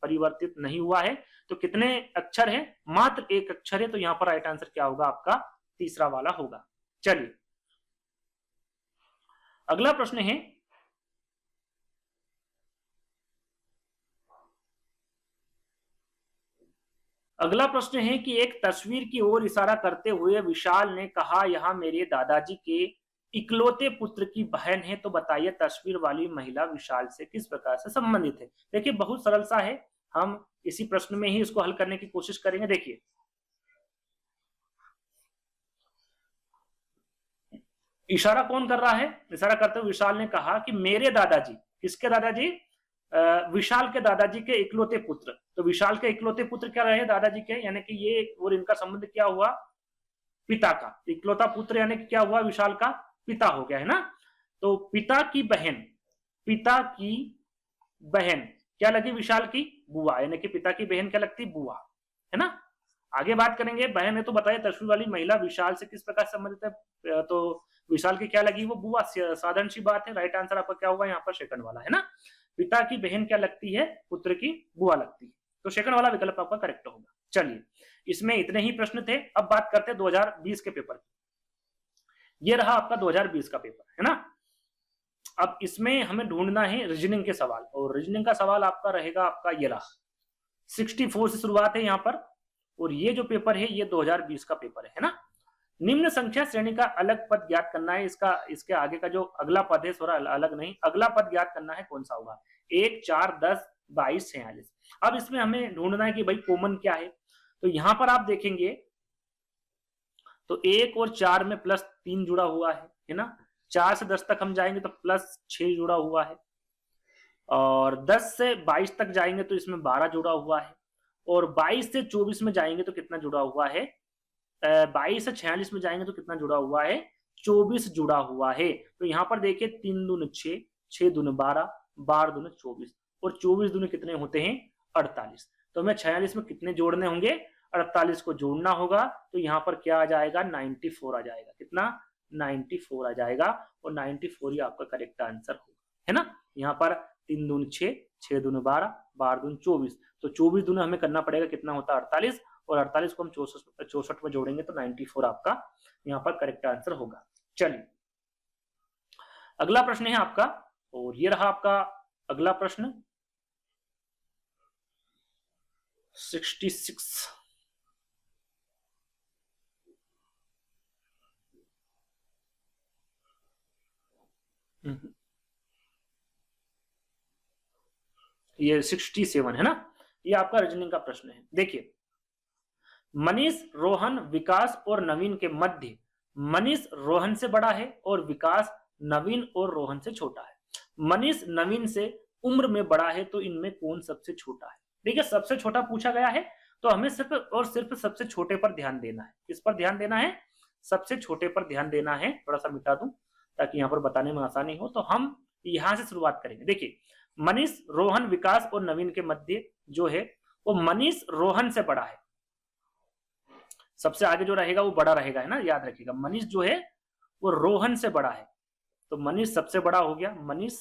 परिवर्तित नहीं हुआ है। तो कितने अक्षर है, मात्र एक अक्षर है। तो यहाँ पर राइट आंसर क्या होगा आपका तीसरा वाला होगा। चलिए अगला प्रश्न है, अगला प्रश्न है कि एक तस्वीर की ओर इशारा करते हुए विशाल ने कहा यहां मेरे दादाजी के इकलौते पुत्र की बहन है, तो बताइए तस्वीर वाली महिला विशाल से किस प्रकार से संबंधित है। देखिए बहुत सरल सा है, हम इसी प्रश्न में ही इसको हल करने की कोशिश करेंगे। देखिए इशारा कौन कर रहा है, इशारा करते हुए विशाल ने कहा कि मेरे दादाजी, किसके दादाजी, विशाल के दादाजी के इकलौते पुत्र। तो विशाल के इकलौते पुत्र क्या रहे दादाजी के, यानी कि ये और इनका संबंध क्या हुआ, पिता का। इकलौता पुत्र यानी कि क्या हुआ, विशाल का पिता हो गया है ना। तो पिता की बहन, पिता की बहन क्या लगी विशाल की, बुआ, यानी कि पिता की बहन क्या लगती, बुआ, है ना। आगे बात करेंगे, बहन है तो बताइए तस्वीर वाली महिला विशाल से किस प्रकार संबंधित है। तो विशाल की क्या लगी, वो बुआ, साधारण सी बात है। राइट आंसर आपका क्या होगा यहाँ पर सेकंड वाला, है ना। पिता की बहन क्या लगती है, पुत्र की बुआ लगती है। तो सेकंड वाला विकल्प आपका करेक्ट होगा। चलिए इसमें इतने ही प्रश्न थे। अब बात करते हैं 2020 के पेपर की। ये रहा आपका 2020 का पेपर, है ना। अब इसमें हमें ढूंढना है रीजनिंग के सवाल, और रीजनिंग का सवाल आपका रहेगा आपका ये रहा, 64 से शुरुआत है यहाँ पर। और ये जो पेपर है ये 2020 का पेपर है ना। निम्न संख्या श्रेणी का अलग पद ज्ञात करना है। इसके आगे का जो अगला पद है, थोड़ा अलग नहीं, अगला पद ज्ञात करना है, कौन सा होगा, 1, 4, 10, 22, 46। अब इसमें हमें ढूंढना है कि भाई कॉमन क्या है। तो यहां पर आप देखेंगे तो 1 और 4 में +3 जुड़ा हुआ है ना। 4 से 10 तक हम जाएंगे तो +6 जुड़ा हुआ है, और 10 से 22 तक जाएंगे तो इसमें 12 जुड़ा हुआ है, और 22 से 24 में जाएंगे तो कितना जुड़ा हुआ है, 22 से 46 में जाएंगे तो कितना जुड़ा हुआ है, 24 जुड़ा हुआ है। तो यहाँ पर देखिए 3 दूनी 6, 6 दूनी 12, 12 दूनी 24, और 24 दूनी कितने होते हैं, 48। तो हमें 46 में कितने जोड़ने होंगे, 48 को जोड़ना होगा। तो यहाँ पर क्या आ जाएगा, 94 आ जाएगा। कितना, 94 आ जाएगा, और 94 ही आपका करेक्ट आंसर होगा, है ना। यहाँ पर 3 दूनी 6, 6 दूनी 12, 12 दूनी 24, तो 24 दूनी हमें करना पड़ेगा, कितना होता है 48, और 48 को हम 64 में जोड़ेंगे तो 94 आपका यहाँ पर करेक्ट आंसर होगा। चलिए अगला प्रश्न है आपका, और ये रहा आपका अगला प्रश्न 66। ये 67 है ना। ये आपका रीजनिंग का प्रश्न है। देखिए मनीष, रोहन, विकास और नवीन के मध्य मनीष रोहन से बड़ा है और विकास नवीन और रोहन से छोटा है। मनीष नवीन से उम्र में बड़ा है, तो इनमें कौन सबसे छोटा है। देखिए सबसे छोटा पूछा गया है, तो हमें सिर्फ और सिर्फ सबसे छोटे पर ध्यान देना है। किस पर ध्यान देना है, सबसे छोटे पर ध्यान देना है। थोड़ा सा मिटा दूं ताकि यहाँ पर बताने में आसानी हो। तो हम यहां से शुरुआत करेंगे। देखिए मनीष, रोहन, विकास और नवीन के मध्य जो है वो मनीष रोहन से बड़ा है। सबसे आगे जो रहेगा वो बड़ा रहेगा, है ना, याद रखिएगा। मनीष जो है वो रोहन से बड़ा है, तो मनीष सबसे बड़ा हो गया, मनीष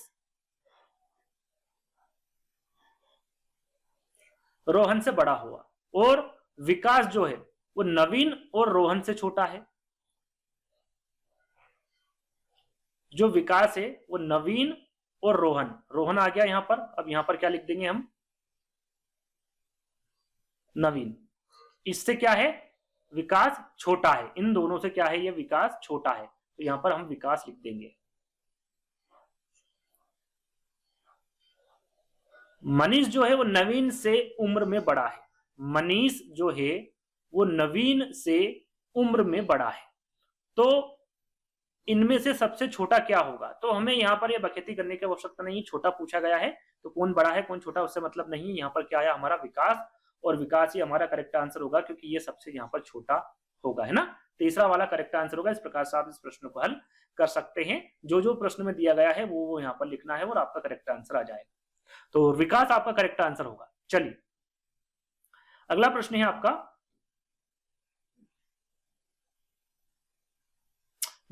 रोहन से बड़ा हुआ। और विकास जो है वो नवीन और रोहन से छोटा है। जो विकास है वो नवीन और रोहन, रोहन आ गया यहां पर। अब यहां पर क्या लिख देंगे हम, नवीन। इससे क्या है, विकास छोटा है। इन दोनों से क्या है, ये विकास छोटा है, तो यहां पर हम विकास लिख देंगे। मनीष जो है वो नवीन से उम्र में बड़ा है। मनीष जो है वो नवीन से उम्र में बड़ा है, तो इनमें से सबसे छोटा क्या होगा। तो हमें यहाँ पर ये बखेती करने की आवश्यकता नहीं, छोटा पूछा गया है तो कौन बड़ा है कौन छोटा उससे मतलब नहीं। यहाँ पर क्या आया, हमारा विकास, और विकास ही हमारा करेक्ट आंसर होगा, क्योंकि ये सबसे यहाँ पर छोटा होगा, है ना। तीसरा वाला करेक्ट आंसर होगा। इस प्रकार से आप इस प्रश्न को हल कर सकते हैं। जो जो प्रश्न में दिया गया है वो यहाँ पर लिखना है और आपका करेक्ट आंसर आ जाएगा। तो विकास आपका करेक्ट आंसर होगा। चलिए अगला प्रश्न है आपका,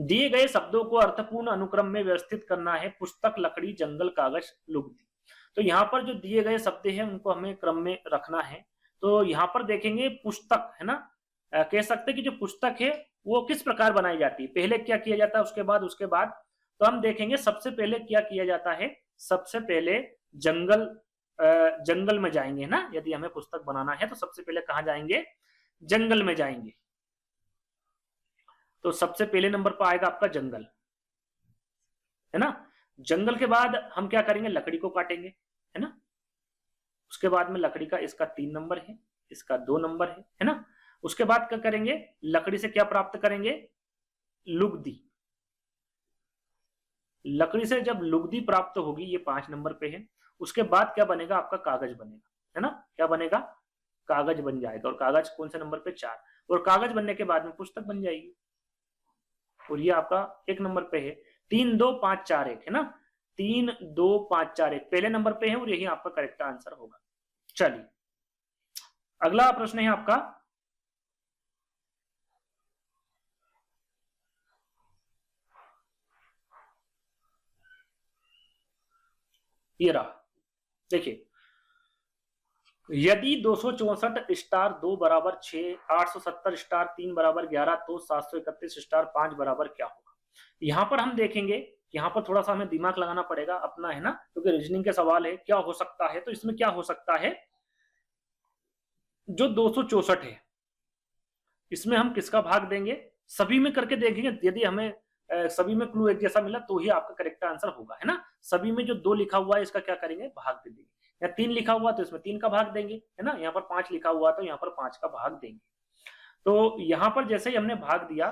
दिए गए शब्दों को अर्थपूर्ण अनुक्रम में व्यवस्थित करना है। पुस्तक, लकड़ी, जंगल, कागज, लुगदी। तो यहाँ पर जो दिए गए शब्द हैं उनको हमें क्रम में रखना है। तो यहाँ पर देखेंगे पुस्तक, है ना, कह सकते हैं कि जो पुस्तक है वो किस प्रकार बनाई जाती है, पहले क्या किया जाता है, उसके बाद तो हम देखेंगे सबसे पहले क्या किया जाता है। सबसे पहले जंगल में जाएंगे ना, यदि हमें पुस्तक बनाना है तो सबसे पहले कहाँ जाएंगे, जंगल में जाएंगे। तो सबसे पहले नंबर पर आएगा आपका जंगल, है ना। जंगल के बाद हम क्या करेंगे, लकड़ी को काटेंगे, है ना। उसके बाद में लकड़ी का इसका 3 नंबर है, इसका 2 नंबर है ना। उसके बाद क्या करेंगे, लकड़ी से क्या प्राप्त करेंगे, लुगदी। लकड़ी से जब लुगदी प्राप्त होगी, ये 5 नंबर पे है। उसके बाद क्या बनेगा, आपका कागज बनेगा, है ना। क्या बनेगा, कागज बन जाएगा। और कागज कौन से नंबर पे, 4। और कागज बनने के बाद में पुस्तक बन जाएगी और ये आपका 1 नंबर पे है। 3 2 5 4 1, है ना। 3 2 5 4 1 पहले नंबर पे है और यही आपका करेक्ट आंसर होगा। चलिए अगला प्रश्न है आपका, ये रहा। देखिए, यदि 264 स्टार 2 बराबर 6, 870 स्टार 3 बराबर 11, तो 731 स्टार 5 बराबर क्या होगा। यहां पर हम देखेंगे, यहाँ पर थोड़ा सा हमें दिमाग लगाना पड़ेगा अपना, है ना, क्योंकि रीजनिंग के सवाल है। क्या हो सकता है, तो इसमें क्या हो सकता है, जो 264 है इसमें हम किसका भाग देंगे, सभी में करके देखेंगे। यदि हमें सभी में क्लू एक जैसा मिला तो ही आपका करेक्ट आंसर होगा, है ना। सभी में जो 2 लिखा हुआ है इसका क्या करेंगे, भाग दे देंगे। या 3 लिखा हुआ तो इसमें 3 का भाग देंगे, है ना। यहाँ पर 5 लिखा हुआ तो यहाँ पर 5 का भाग देंगे। तो यहाँ पर जैसे ही हमने भाग दिया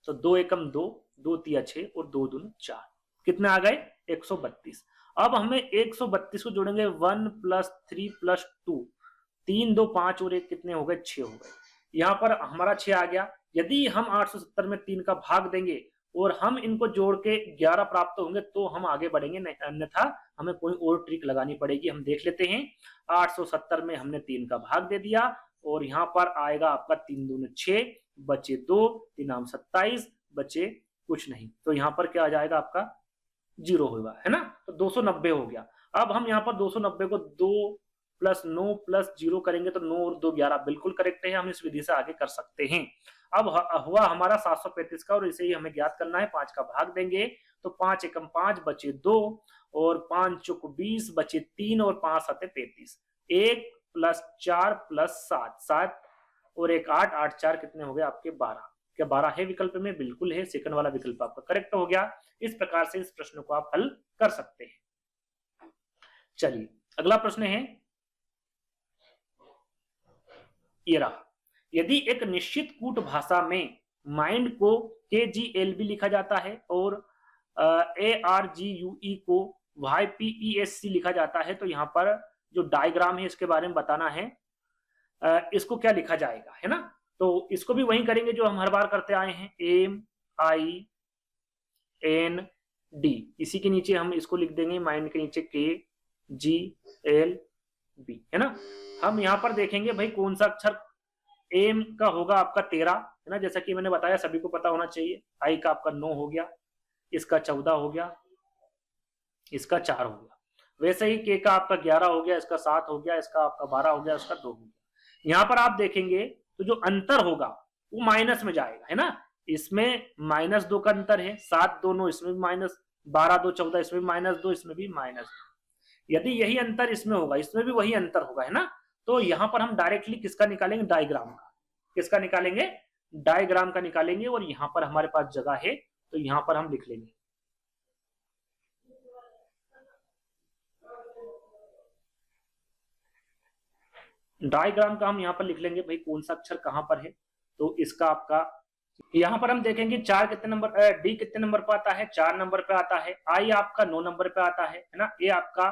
तो 2 एकम 2, 2 तिया 6 और 2 दूनी 4, कितने आ गए, 132। अब हमें 132 को जोड़ेंगे 1 + 3 + 2, 3 2 5 और 1 कितने हो गए, 6 हो गए। यहाँ पर हमारा 6 आ गया। यदि हम 870 में 3 का भाग देंगे और हम इनको जोड़ के 11 प्राप्त होंगे तो हम आगे बढ़ेंगे, अन्यथा हमें कोई और ट्रिक लगानी पड़ेगी। हम देख लेते हैं। 870 में हमने 3 का भाग दे दिया और यहाँ पर आएगा आपका 3 दूनी 6, बचे 2, 3 27, बचे कुछ नहीं। तो यहाँ पर क्या आ जाएगा, आपका 0 होगा, है ना। तो 290 हो गया। अब हम यहाँ पर 290 को 2 + 9 + 0 करेंगे तो 9 और 2 11 बिल्कुल करेक्ट है। हम इस विधि से आगे कर सकते हैं। अब हुआ हमारा 735 का और इसे ही हमें ज्ञात करना है। 5 का भाग देंगे तो 5 एकम 5, बचे 2 और 5 चौक 20, बचे 3 और 5 7 35। 1 + 4 + 7, 7 और 1 8, 8 4 कितने हो गए आपके 12। क्या 12 है विकल्प में, बिल्कुल है। सेकंड वाला विकल्प आपका करेक्ट हो गया। इस प्रकार से इस प्रश्न को आप हल कर सकते हैं। चलिए अगला प्रश्न है, ये रहा। यदि एक निश्चित कूट भाषा में माइंड को KGLB लिखा जाता है और ARGUE को YPESC लिखा जाता है, तो यहाँ पर जो डायग्राम है इसके बारे में बताना है। इसको क्या लिखा जाएगा, है ना। तो इसको भी वही करेंगे जो हम हर बार करते आए हैं, MIND। इसी के नीचे हम इसको लिख देंगे, माइंड के नीचे KGLB, है ना। हम यहाँ पर देखेंगे भाई कौन सा अक्षर एम का होगा, आपका 13, है ना। जैसा कि मैंने बताया सभी को पता होना चाहिए। आई का आपका 9 हो गया, इसका 14 हो गया, इसका 4 हो गया। वैसे ही के का आपका 11 हो गया, इसका 7 हो गया, इसका आपका 12 हो गया, इसका 2 हो गया। यहाँ पर आप देखेंगे तो जो अंतर होगा वो माइनस में जाएगा, है ना। इसमें -2 का अंतर है, 7 2 9, इसमें भी माइनस, 12 2 14, इसमें भी -2, इसमें भी -2। यदि यही अंतर इसमें होगा, इसमें भी वही अंतर होगा, है ना। तो यहाँ पर हम डायरेक्टली किसका निकालेंगे, डायग्राम का। किसका निकालेंगे, डायग्राम का निकालेंगे। और यहाँ पर हमारे पास जगह है तो यहाँ पर हम लिख लेंगे। डायग्राम का हम यहाँ पर लिख लेंगे भाई कौन सा अक्षर कहाँ पर है। तो इसका आपका यहाँ पर हम देखेंगे 4 कितने नंबर, डी कितने नंबर पर आता है, 4 नंबर पे आता है। आई आपका 9 नंबर पे आता है ना। ए आपका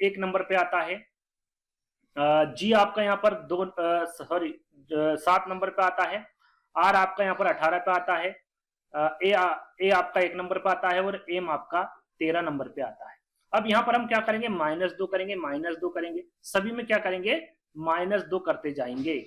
1 नंबर पे आता है। जी आपका यहाँ पर 7 नंबर पे आता है। आर आपका यहाँ पर 18 पे आता है, ए आपका 1 नंबर पे आता है और एम आपका 13 नंबर पे आता है। अब यहाँ पर हम क्या करेंगे, -2 करेंगे, -2 करेंगे, सभी में क्या करेंगे, -2 करते जाएंगे।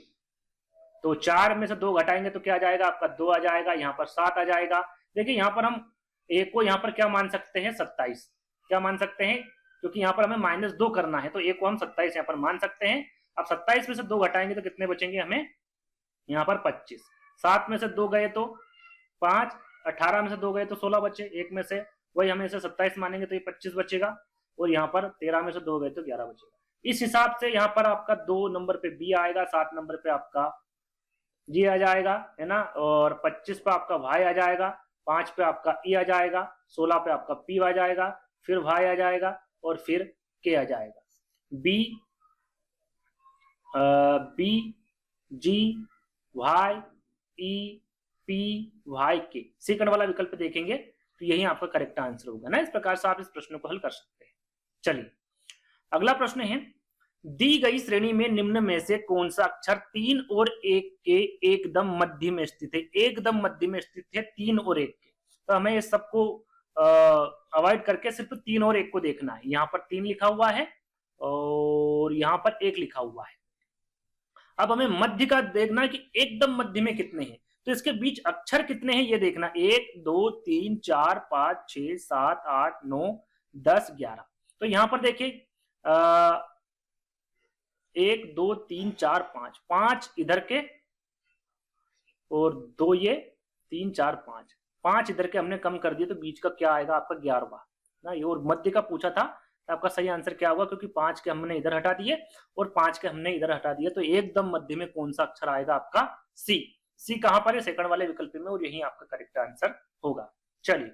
तो 4 में से 2 घटाएंगे तो क्या आ जाएगा आपका 2 आ जाएगा, यहाँ पर 7 आ जाएगा। देखिए यहाँ पर हम ए को यहाँ पर क्या मान सकते हैं 27, क्या मान सकते हैं, क्योंकि यहाँ पर हमें -2 करना है तो ए को हम 27 यहाँ पर मान सकते हैं। अब 27 में से 2 घटाएंगे तो कितने बचेंगे हमें यहाँ पर 25, 7 में से 2 गए तो 5, 18 में से 2 गए तो 16 बचे, एक में से वही हमें इसे 27 मानेंगे तो ये 25 बचेगा, और यहाँ पर 13 में से 2 गए तो 11 बचेगा। इस हिसाब से यहाँ पर आपका 2 नंबर पे बी आएगा, 7 नंबर पे आपका जी आ जाएगा, है ना, और 25 पे आपका वाई आ जाएगा, 5 पे आपका ई आ जाएगा, 16 पे आपका पी आ जाएगा, फिर वाई आ जाएगा और फिर के आ जाएगा। बी जी वाई ई पी वाई के, सेकंड वाला विकल्प देखेंगे तो यही आपका करेक्ट आंसर होगा ना। इस प्रकार से आप इस प्रश्न को हल कर सकते हैं। चलिए अगला प्रश्न है, दी गई श्रेणी में निम्न में से कौन सा अक्षर 3 और 1 के एकदम मध्य में स्थित है, एकदम मध्य में स्थित है 3 और 1 के। तो हमें इस सबको अवॉइड करके सिर्फ 3 और 1 को देखना है। यहाँ पर 3 लिखा हुआ है और यहाँ पर 1 लिखा हुआ है। अब हमें मध्य का देखना है कि एकदम मध्य में कितने हैं, तो इसके बीच अक्षर कितने हैं ये देखना, 1 2 3 4 5 6 7 8 9 10 11। तो यहाँ पर देखिए 1 2 3 4 5, 5 इधर के और 2 ये 3 4 5, 5 इधर के हमने कम कर दिए तो बीच का क्या आएगा आपका 11वां ना। ये और मध्य का पूछा था तो आपका सही आंसर क्या होगा, क्योंकि 5 के हमने इधर हटा दिए और 5 के हमने इधर हटा दिए, तो एकदम मध्य में कौन सा अक्षर आएगा आपका सी। सी कहां पर है, सेकंड वाले विकल्प में, और यही आपका करेक्ट आंसर होगा। चलिए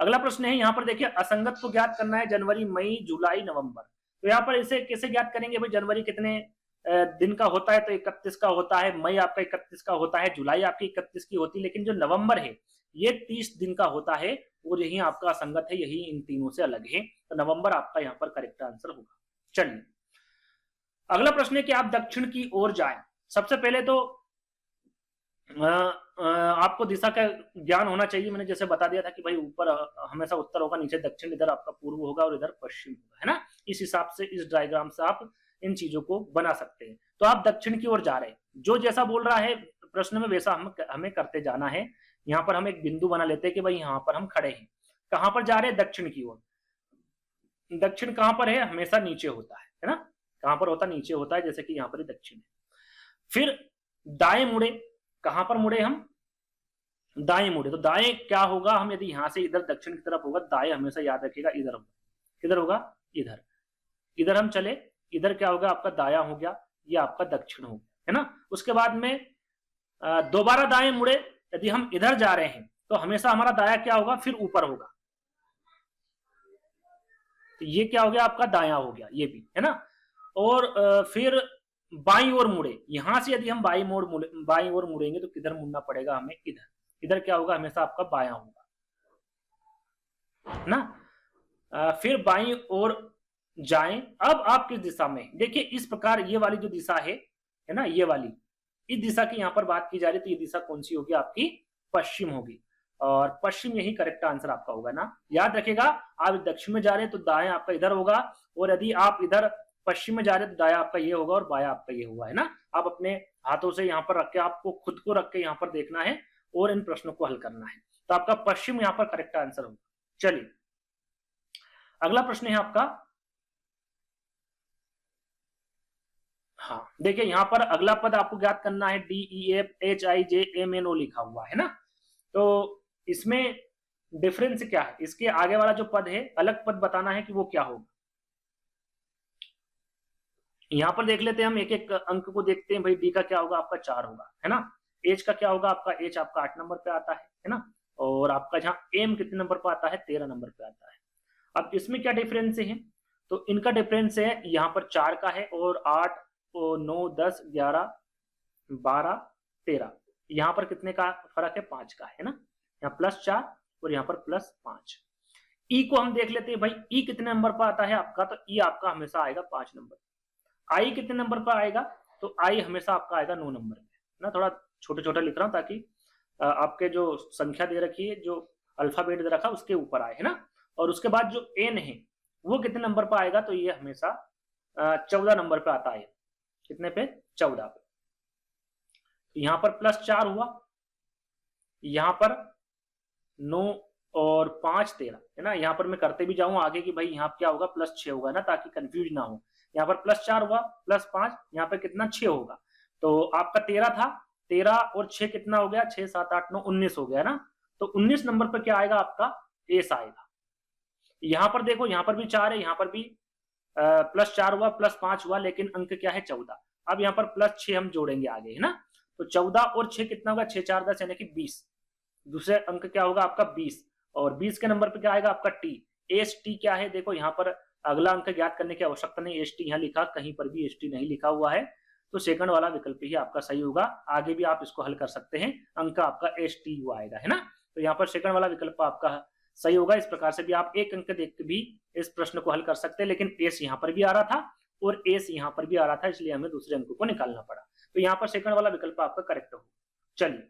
अगला प्रश्न है, यहाँ पर देखिए असंगत को ज्ञात करना है, जनवरी मई जुलाई नवंबर। तो यहाँ पर इसे कैसे ज्ञात करेंगे भाई, जनवरी कितने दिन का होता है तो 31 का होता है, मई आपका 31 का होता है, जुलाई आपकी 31 की होती है, लेकिन जो नवंबर है ये 30 दिन का होता है और यही आपका असंगत है, यही इन तीनों से अलग है, तो नवंबर आपका यहाँ पर करेक्ट आंसर होगा। चलिए अगला प्रश्न है कि आप दक्षिण की ओर जाएं। सबसे पहले तो आपको दिशा का ज्ञान होना चाहिए। मैंने जैसे बता दिया था कि भाई ऊपर हमेशा उत्तर होगा, नीचे दक्षिण, इधर आपका पूर्व होगा और इधर पश्चिम होगा, है ना। इस हिसाब से इस डायग्राम से आप इन चीजों को बना सकते हैं। तो आप दक्षिण की ओर जा रहे हैं, जो जैसा बोल रहा है प्रश्न में वैसा हमें करते जाना है। यहाँ पर हम एक बिंदु बना लेते हैं कि भाई यहाँ पर हम खड़े हैं, कहाँ पर जा रहे हैं, दक्षिण की ओर। दक्षिण कहाँ पर है, हमेशा नीचे होता है ना, कहाँ पर होता है, नीचे होता है, जैसे कि यहाँ पर दक्षिण है। फिर दाएं मुड़े, कहां पर मुड़े हम, दाएं मुड़े, तो दाएं क्या होगा, हम यदि यहां से इधर दक्षिण की तरफ होगा, दाएं हमेशा याद रखिएगा इधर होगा, किधर होगा, इधर। इधर हम चले, इधर क्या होगा आपका दाया हो गया, ये आपका दक्षिण हो गया, है ना। उसके बाद में दोबारा दाएं मुड़े, यदि हम इधर जा रहे हैं तो हमेशा हमारा दाया क्या होगा, फिर ऊपर होगा, तो ये क्या हो गया आपका दाया हो गया, ये भी, है ना। और फिर बाईं ओर मुड़े, यहां से यदि हम बाईं ओर मुड़ेंगे तो किधर मुड़ना पड़ेगा हमें, इधर। इधर क्या होगा, हमेशा आपका बायां होगा, ना। फिर बाईं ओर जाएं। अब आप किस दिशा में, देखिए इस प्रकार ये वाली जो दिशा है ना, ये वाली, इस दिशा की यहाँ पर बात की जा रही है, तो ये दिशा कौन सी होगी आपकी, पश्चिम होगी, और पश्चिम यही करेक्ट आंसर आपका होगा ना। याद रखेगा आप दक्षिण में जा रहे हैं तो दाएं आपका इधर होगा, और यदि आप इधर पश्चिम में जा रहे हैं तो दाया आपका ये होगा और बाया आपका ये हुआ, है ना। आप अपने हाथों से यहाँ पर रख के, आपको खुद को रख के यहाँ पर देखना है और इन प्रश्नों को हल करना है, तो आपका पश्चिम यहाँ पर करेक्ट आंसर होगा। चलिए अगला प्रश्न है आपका, हाँ देखिए यहाँ पर अगला पद आपको ज्ञात करना है, DEFHIJMNO लिखा हुआ है ना। तो इसमें डिफरेंस क्या है, इसके आगे वाला जो पद है अलग पद बताना है कि वो क्या होगा। यहाँ पर देख लेते हैं हम, एक एक अंक को देखते हैं। भाई डी का क्या होगा आपका 4 होगा, है ना। एच का क्या होगा आपका, एच आपका 8 नंबर पे आता है ना। और आपका जहाँ एम कितने नंबर पे आता है, 13 नंबर पे आता है। अब इसमें क्या डिफरेंस है, तो इनका डिफरेंस है यहाँ पर 4 का है, और 8 और 9 10 11 12 13, यहाँ पर कितने का फर्क है, 5 का, है ना। यहाँ +4 और यहाँ पर +5। ई को हम देख लेते हैं, भाई ई कितने नंबर पर आता है आपका, तो ई आपका हमेशा आएगा 5 नंबर। आई कितने नंबर पर आएगा, तो आई हमेशा आपका आएगा 9 नंबर पे ना। थोड़ा छोटा छोटा लिख रहा हूं ताकि आपके जो संख्या दे रखी है, जो अल्फाबेट दे रखा उसके ऊपर आए, है ना। और उसके बाद जो एन है वो कितने नंबर पर आएगा, तो ये हमेशा 14 नंबर पे आता है। कितने पे? 14 पे। यहां पर +4 हुआ, यहां पर 9 और 5 13, है ना। यहाँ पर मैं करते भी जाऊं आगे कि भाई यहाँ क्या होगा, +6 होगा ना, ताकि कंफ्यूज ना हो। यहाँ पर +4 हुआ, +5, यहाँ पे कितना 6 होगा, तो आपका 13 था, 13 और 6 कितना हो गया, 6 7 8 9 19 हो गया ना। तो 19 नंबर पर क्या आएगा, आपका एस आएगा। यहाँ पर देखो, यहाँ पर भी 4 है, यहाँ पर भी +4 हुआ, +5 हुआ, लेकिन अंक क्या है, 14। अब यहाँ पर +6 हम जोड़ेंगे आगे, है ना। तो 14 और 6 कितना होगा, 6 4 10 यानी कि 20। दूसरे अंक क्या होगा आपका 20, और 20 के नंबर पे क्या आएगा आपका टी। एस टी क्या है, देखो यहाँ पर अगला अंक ज्ञात करने की आवश्यकता नहीं, एस टी यहाँ लिखा, कहीं पर भी एस टी नहीं लिखा हुआ है, तो सेकंड वाला विकल्प ही आपका सही होगा। आगे भी आप इसको हल कर सकते हैं, अंक आपका एस टी यू आएगा, है ना। तो यहाँ पर सेकंड वाला विकल्प आपका सही होगा। इस प्रकार से भी आप एक अंक देख के भी इस प्रश्न को हल कर सकते हैं, लेकिन एस यहाँ पर भी आ रहा था और एस यहाँ पर भी आ रहा था, इसलिए हमें दूसरे अंक को निकालना पड़ा। तो यहाँ पर सेकंड वाला विकल्प आपका करेक्ट होगा। चलिए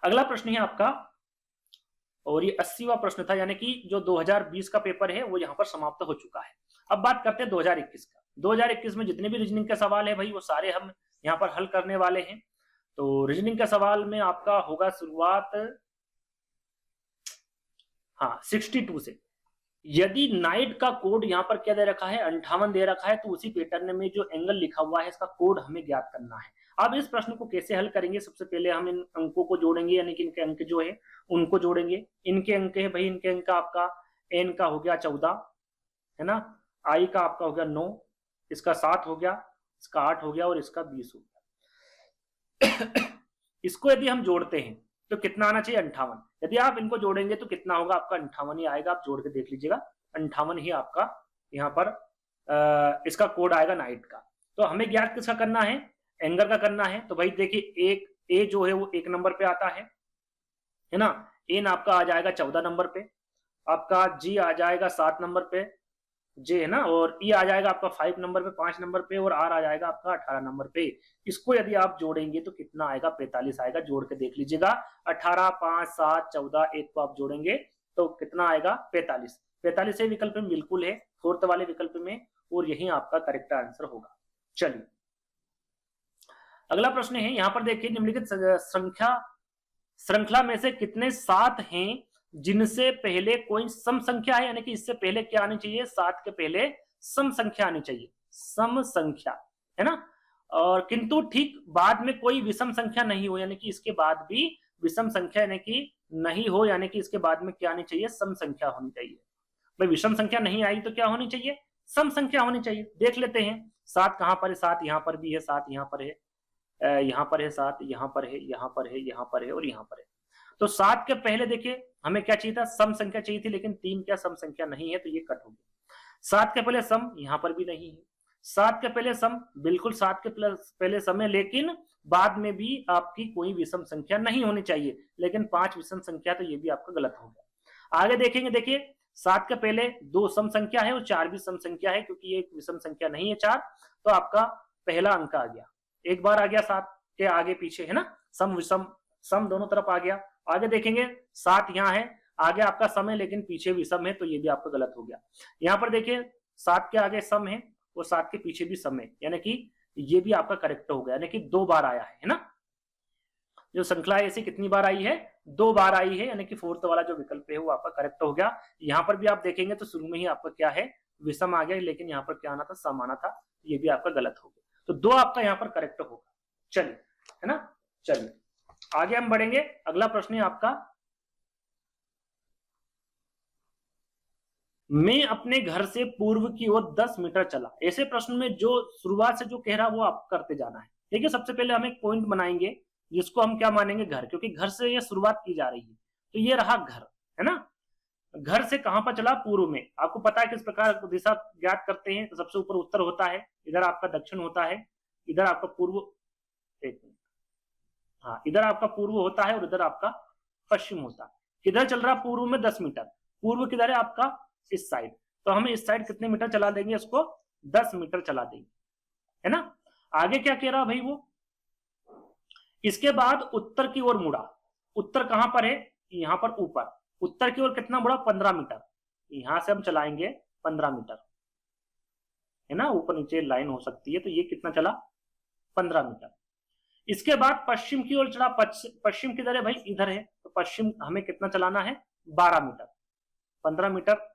अगला प्रश्न है आपका, और ये 80वां प्रश्न था, यानी कि जो 2020 का पेपर है वो यहाँ पर समाप्त हो चुका है। अब बात करते हैं 2021 का। 2021 में जितने भी रीजनिंग के सवाल है भाई, वो सारे हम यहाँ पर हल करने वाले हैं। तो रीजनिंग के सवाल में आपका होगा शुरुआत 62 से। यदि नाइट का कोड यहाँ पर क्या दे रखा है, 58 दे रखा है, तो उसी पैटर्न में जो एंगल लिखा हुआ है इसका कोड हमें ज्ञात करना है। अब इस प्रश्न को कैसे हल करेंगे, सबसे पहले हम इन अंकों को जोड़ेंगे, यानी कि इनके अंक जो है उनको जोड़ेंगे। इनके अंक है भाई, इनके अंक आपका एन का हो गया 14, है ना, आई का आपका हो गया 9, इसका 7 हो गया, इसका 8 हो गया और इसका 20 हो गया। इसको यदि हम जोड़ते हैं तो कितना आना चाहिए, 58। यदि आप इनको जोड़ेंगे तो कितना होगा आपका, 58 ही आएगा। आप जोड़ के देख लीजिएगा, 58 ही आपका यहाँ पर इसका कोड आएगा नाइट का। तो हमें ज्ञात किसका करना है, एंगल का करना है। तो भाई देखिए, एक ए जो है वो 1 नंबर पे आता है ना। एन आपका आ जाएगा 14 नंबर पे, आपका जी आ जाएगा 7 नंबर पे, जे है ना, और ई आ जाएगा आपका 5 नंबर पे, 5 नंबर पे, और आर आ जाएगा आपका 18 नंबर पे। इसको यदि आप जोड़ेंगे तो कितना आएगा, 45 आएगा। जोड़ के देख लीजिएगा, 18 5 7 14 1 को आप जोड़ेंगे तो कितना आएगा, 45। 45 विकल्प में बिल्कुल है, फोर्थ वाले विकल्प में, और यही आपका करेक्ट आंसर होगा। चलिए अगला प्रश्न है, यहां पर देखिए, निम्नलिखित श्रृंखला में से कितने 7 हैं जिनसे पहले कोई सम संख्या है, यानी कि इससे पहले क्या आनी चाहिए, 7 के पहले सम संख्या आनी चाहिए, सम संख्या, है ना। और किंतु ठीक बाद में कोई विषम संख्या नहीं हो, यानी कि इसके बाद भी विषम संख्या यानी कि नहीं हो, यानी कि इसके बाद में क्या आनी चाहिए, सम संख्या होनी चाहिए। भाई विषम संख्या नहीं आई तो क्या होनी चाहिए, सम संख्या होनी चाहिए। देख लेते हैं 7 कहां पर है, 7 यहां पर भी है, 7 यहां पर है, यहाँ पर है 7, यहाँ पर है, यहाँ पर है, यहाँ पर है और यहाँ पर है। तो 7 के पहले देखिए हमें क्या चाहिए था, सम संख्या चाहिए थी, लेकिन 3 क्या सम संख्या नहीं है, तो ये कट हो गया। 7 के पहले सम यहाँ पर भी नहीं है, 7 के पहले सम बिल्कुल 7 के पहले सम है, लेकिन बाद में भी आपकी कोई विषम संख्या नहीं होनी चाहिए, लेकिन 5 विषम संख्या, तो ये भी आपका गलत हो गया। आगे देखेंगे, देखिए 7 के पहले 2 सम संख्या है और 4 भी सम संख्या है, क्योंकि ये विषम संख्या नहीं है 4, तो आपका पहला अंक आ गया, एक बार आ गया 7 के आगे पीछे, है ना, सम विषम सम दोनों तरफ आ गया। आगे देखेंगे 7 यहाँ है, आगे आपका सम है लेकिन पीछे विषम है, तो ये भी आपका गलत हो गया। यहाँ पर देखिए 7 के आगे सम है और 7 के पीछे भी सम है, यानी कि ये भी आपका करेक्ट हो गया, यानी कि 2 बार आया है ना। जो श्रृंखला ऐसी कितनी बार आई है, 2 बार आई है, यानी कि फोर्थ वाला जो विकल्प है वो आपका करेक्ट हो गया। यहाँ पर भी आप देखेंगे तो शुरू में ही आपका क्या है, विषम आ गया, लेकिन यहाँ पर क्या आना था, सम आना था, ये भी आपका गलत हो गया। तो 2 आपका यहाँ पर करेक्ट होगा। चलिए, है ना। चलिए आगे हम बढ़ेंगे। अगला प्रश्न है आपका, मैं अपने घर से पूर्व की ओर 10 मीटर चला। ऐसे प्रश्न में जो शुरुआत से जो कह रहा वो आप करते जाना है। देखिए सबसे पहले हम एक पॉइंट बनाएंगे जिसको हम क्या मानेंगे, घर, क्योंकि घर से ये शुरुआत की जा रही है, तो ये रहा घर, है ना। घर से कहां पर चला, पूर्व में। आपको पता है किस प्रकार दिशा ज्ञात करते हैं, तो सबसे ऊपर उत्तर होता है, इधर आपका दक्षिण होता है, इधर आपका पूर्व, एक मिनट, हाँ, इधर आपका पूर्व होता है और इधर आपका पश्चिम होता है। किधर चल रहा, पूर्व में 10 मीटर। पूर्व किधर है आपका, इस साइड, तो हमें इस साइड कितने मीटर चला देंगे, इसको 10 मीटर चला देंगे, है ना। आगे क्या कह रहा भाई वो, इसके बाद उत्तर की ओर मुड़ा, उत्तर कहां पर है, यहां पर ऊपर, उत्तर की ओर कितना मुड़ा, 15 मीटर, यहां से हम चलाएंगे 15 मीटर, है ना, ऊपर नीचे लाइन हो सकती है, तो ये कितना चला, 15 मीटर। इसके बाद पश्चिम की ओर चला, पश्चिम किधर है भाई, इधर है, तो पश्चिम हमें कितना चलाना है, 12 मीटर, 15 मीटर।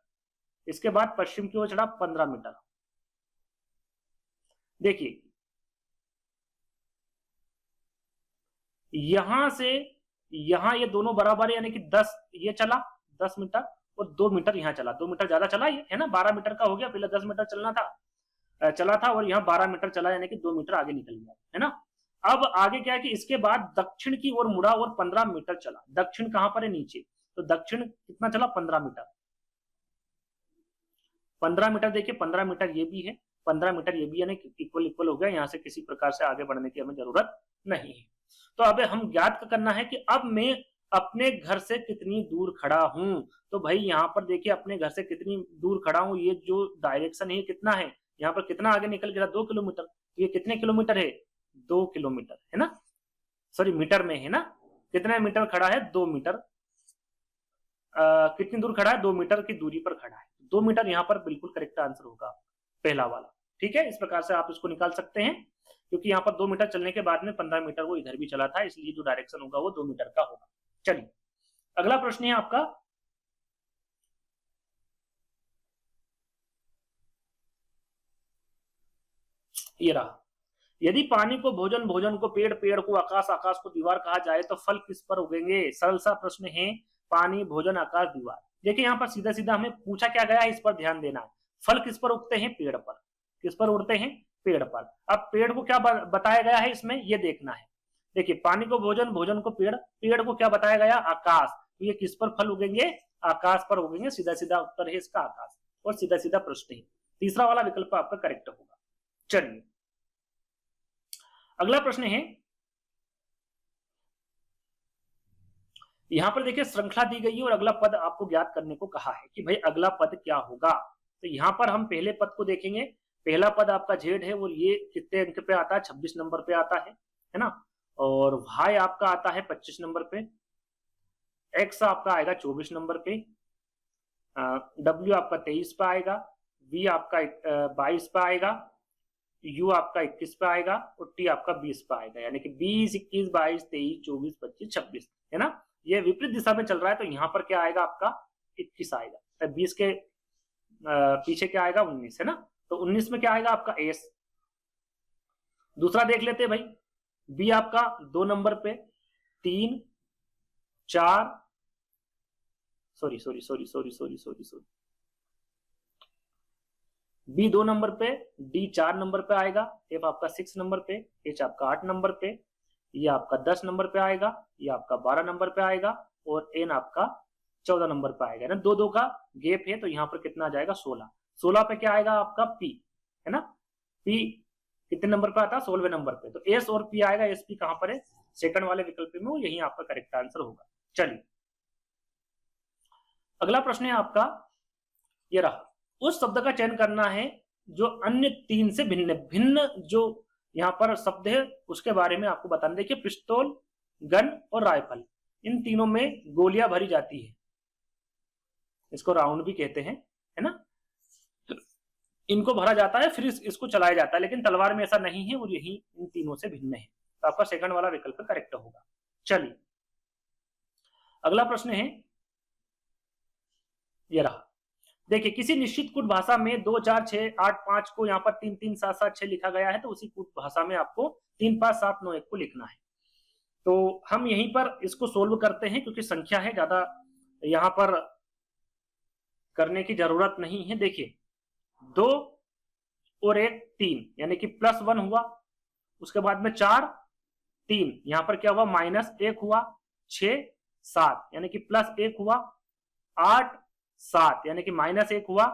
इसके बाद पश्चिम की ओर चढ़ा 15 मीटर। देखिए यहां से यहां ये दोनों बराबर है, यानी कि 10 ये चला 10 मीटर और 2 मीटर यहां चला, 2 मीटर ज्यादा चला ये, है ना, 12 मीटर का हो गया, पहले 10 मीटर चला था और यहाँ 12 मीटर चला, यानी कि 2 मीटर आगे निकल गया, है ना। अब आगे क्या है कि इसके बाद दक्षिण की ओर मुड़ा और 15 मीटर चला, दक्षिण कहां पर है, नीचे, तो दक्षिण कितना चला, 15 मीटर, 15 मीटर। देखिए 15 मीटर ये भी है, 15 मीटर ये भी, यानी इक्वल इक्वल हो गया, यहां से किसी प्रकार से आगे बढ़ने की हमें जरूरत नहीं है। तो अब हम ज्ञात करना है कि अब मैं अपने घर से कितनी दूर खड़ा हूं, तो भाई यहां पर देखिए अपने घर से कितनी दूर खड़ा हूं, ये जो डायरेक्शन है कितना है, यहाँ पर कितना आगे निकल गया, 2 किलोमीटर, तो ये कितने किलोमीटर है, 2 किलोमीटर, है ना, सॉरी मीटर में है ना, कितने मीटर खड़ा है, 2 मीटर, कितनी दूर खड़ा है, 2 मीटर की दूरी पर खड़ा है, 2 मीटर यहाँ पर बिल्कुल करेक्ट आंसर होगा पहला वाला। ठीक है, इस प्रकार से आप इसको निकाल सकते हैं, क्योंकि यहाँ पर 2 मीटर चलने के बाद में 15 मीटर वो इधर भी चला था, इसलिए जो डायरेक्शन होगा वो 2 मीटर का होगा। चलिए अगला प्रश्न है आपका, ये रहा, यदि पानी को भोजन, भोजन को पेड़, पेड़ को आकाश, आकाश को दीवार कहा जाए तो फल किस पर उगेंगे। सरल सा प्रश्न है, पानी, भोजन, आकाश, दीवार। देखिए यहाँ पर सीधा सीधा हमें पूछा क्या गया है, इस पर ध्यान देना है। फल किस पर उगते हैं, पेड़ पर। किस पर उड़ते हैं, पेड़ पर। अब पेड़ को क्या बताया गया है इसमें, ये देखना है। देखिए पानी को भोजन, भोजन को पेड़, पेड़ को क्या बताया गया, आकाश, तो ये किस पर फल उगेंगे, आकाश पर उगेंगे। सीधा सीधा उत्तर है इसका आकाश, और सीधा सीधा प्रश्न है, तीसरा वाला विकल्प आपका करेक्ट होगा। चलिए अगला प्रश्न है, यहां पर देखिए श्रृंखला दी गई है और अगला पद आपको ज्ञात करने को कहा है कि भाई अगला पद क्या होगा। तो यहां पर हम पहले पद को देखेंगे। पहला पद आपका जेड है और ये कितने अंक पे आता है, 26 नंबर पे आता है ना। और वाई आपका आता है 25 नंबर पे, एक्स आपका आएगा 24 नंबर पे, डब्ल्यू आपका 23 पे आएगा, वी आपका 22 पे आएगा, यू आपका 21 पे आएगा और टी आपका 20 पे आएगा। यानी कि 20, 21, 22, 23, 24, 25, 26, है ना। ये विपरीत दिशा में चल रहा है, तो यहाँ पर क्या आएगा आपका 21 आएगा, तो 20 के पीछे क्या आएगा 19, है ना। तो 19 में क्या आएगा आपका एस। दूसरा देख लेते हैं भाई, बी आपका 2 नंबर पे, 3, 4, सॉरी बी 2 नंबर पे, डी 4 नंबर पे आएगा, एफ आपका 6 नंबर पे, एच आपका 8 नंबर पे, ये आपका 10 नंबर पे आएगा, ये आपका 12 नंबर पे आएगा और एन आपका 14 नंबर पे आएगा ना। 2-2 का गैप है, तो यहाँ पर कितना आ जाएगा 16। 16 पे क्या आएगा आपका पी, है ना। पी कितने नंबर पे आता है, 16वें नंबर पे। तो एस और पी आएगा, एस पी कहां पर है, सेकंड वाले विकल्प में, वो यही आपका करेक्ट आंसर होगा। चलिए अगला प्रश्न है आपका, ये रहा, उस शब्द का चयन करना है जो अन्य 3 से भिन्न भिन्न जो यहाँ पर शब्द है उसके बारे में आपको बताना। देखिए पिस्तौल, गन और राइफल, इन तीनों में गोलियां भरी जाती है, इसको राउंड भी कहते हैं, है ना। इनको भरा जाता है फिर इसको चलाया जाता है, लेकिन तलवार में ऐसा नहीं है और यही इन तीनों से भिन्न है। तो आपका सेकंड वाला विकल्प करेक्ट होगा। चलिए अगला प्रश्न है, ये रहा, देखिए किसी निश्चित कूट भाषा में 2, 4, 6, 8, 5 को यहाँ पर 3, 3, 7, 7, 6 लिखा गया है, तो उसी कूट भाषा में आपको 3, 5, 7, 9, 1 को लिखना है। तो हम यहीं पर इसको सोल्व करते हैं, क्योंकि संख्या है, ज्यादा यहाँ पर करने की जरूरत नहीं है। देखिए 2 और 1 3, यानी कि +1 हुआ, उसके बाद में 4, 3, यहाँ पर क्या हुआ -1 हुआ, 6, 7, यानी कि +1 हुआ, 8, 7, यानी कि -1 हुआ,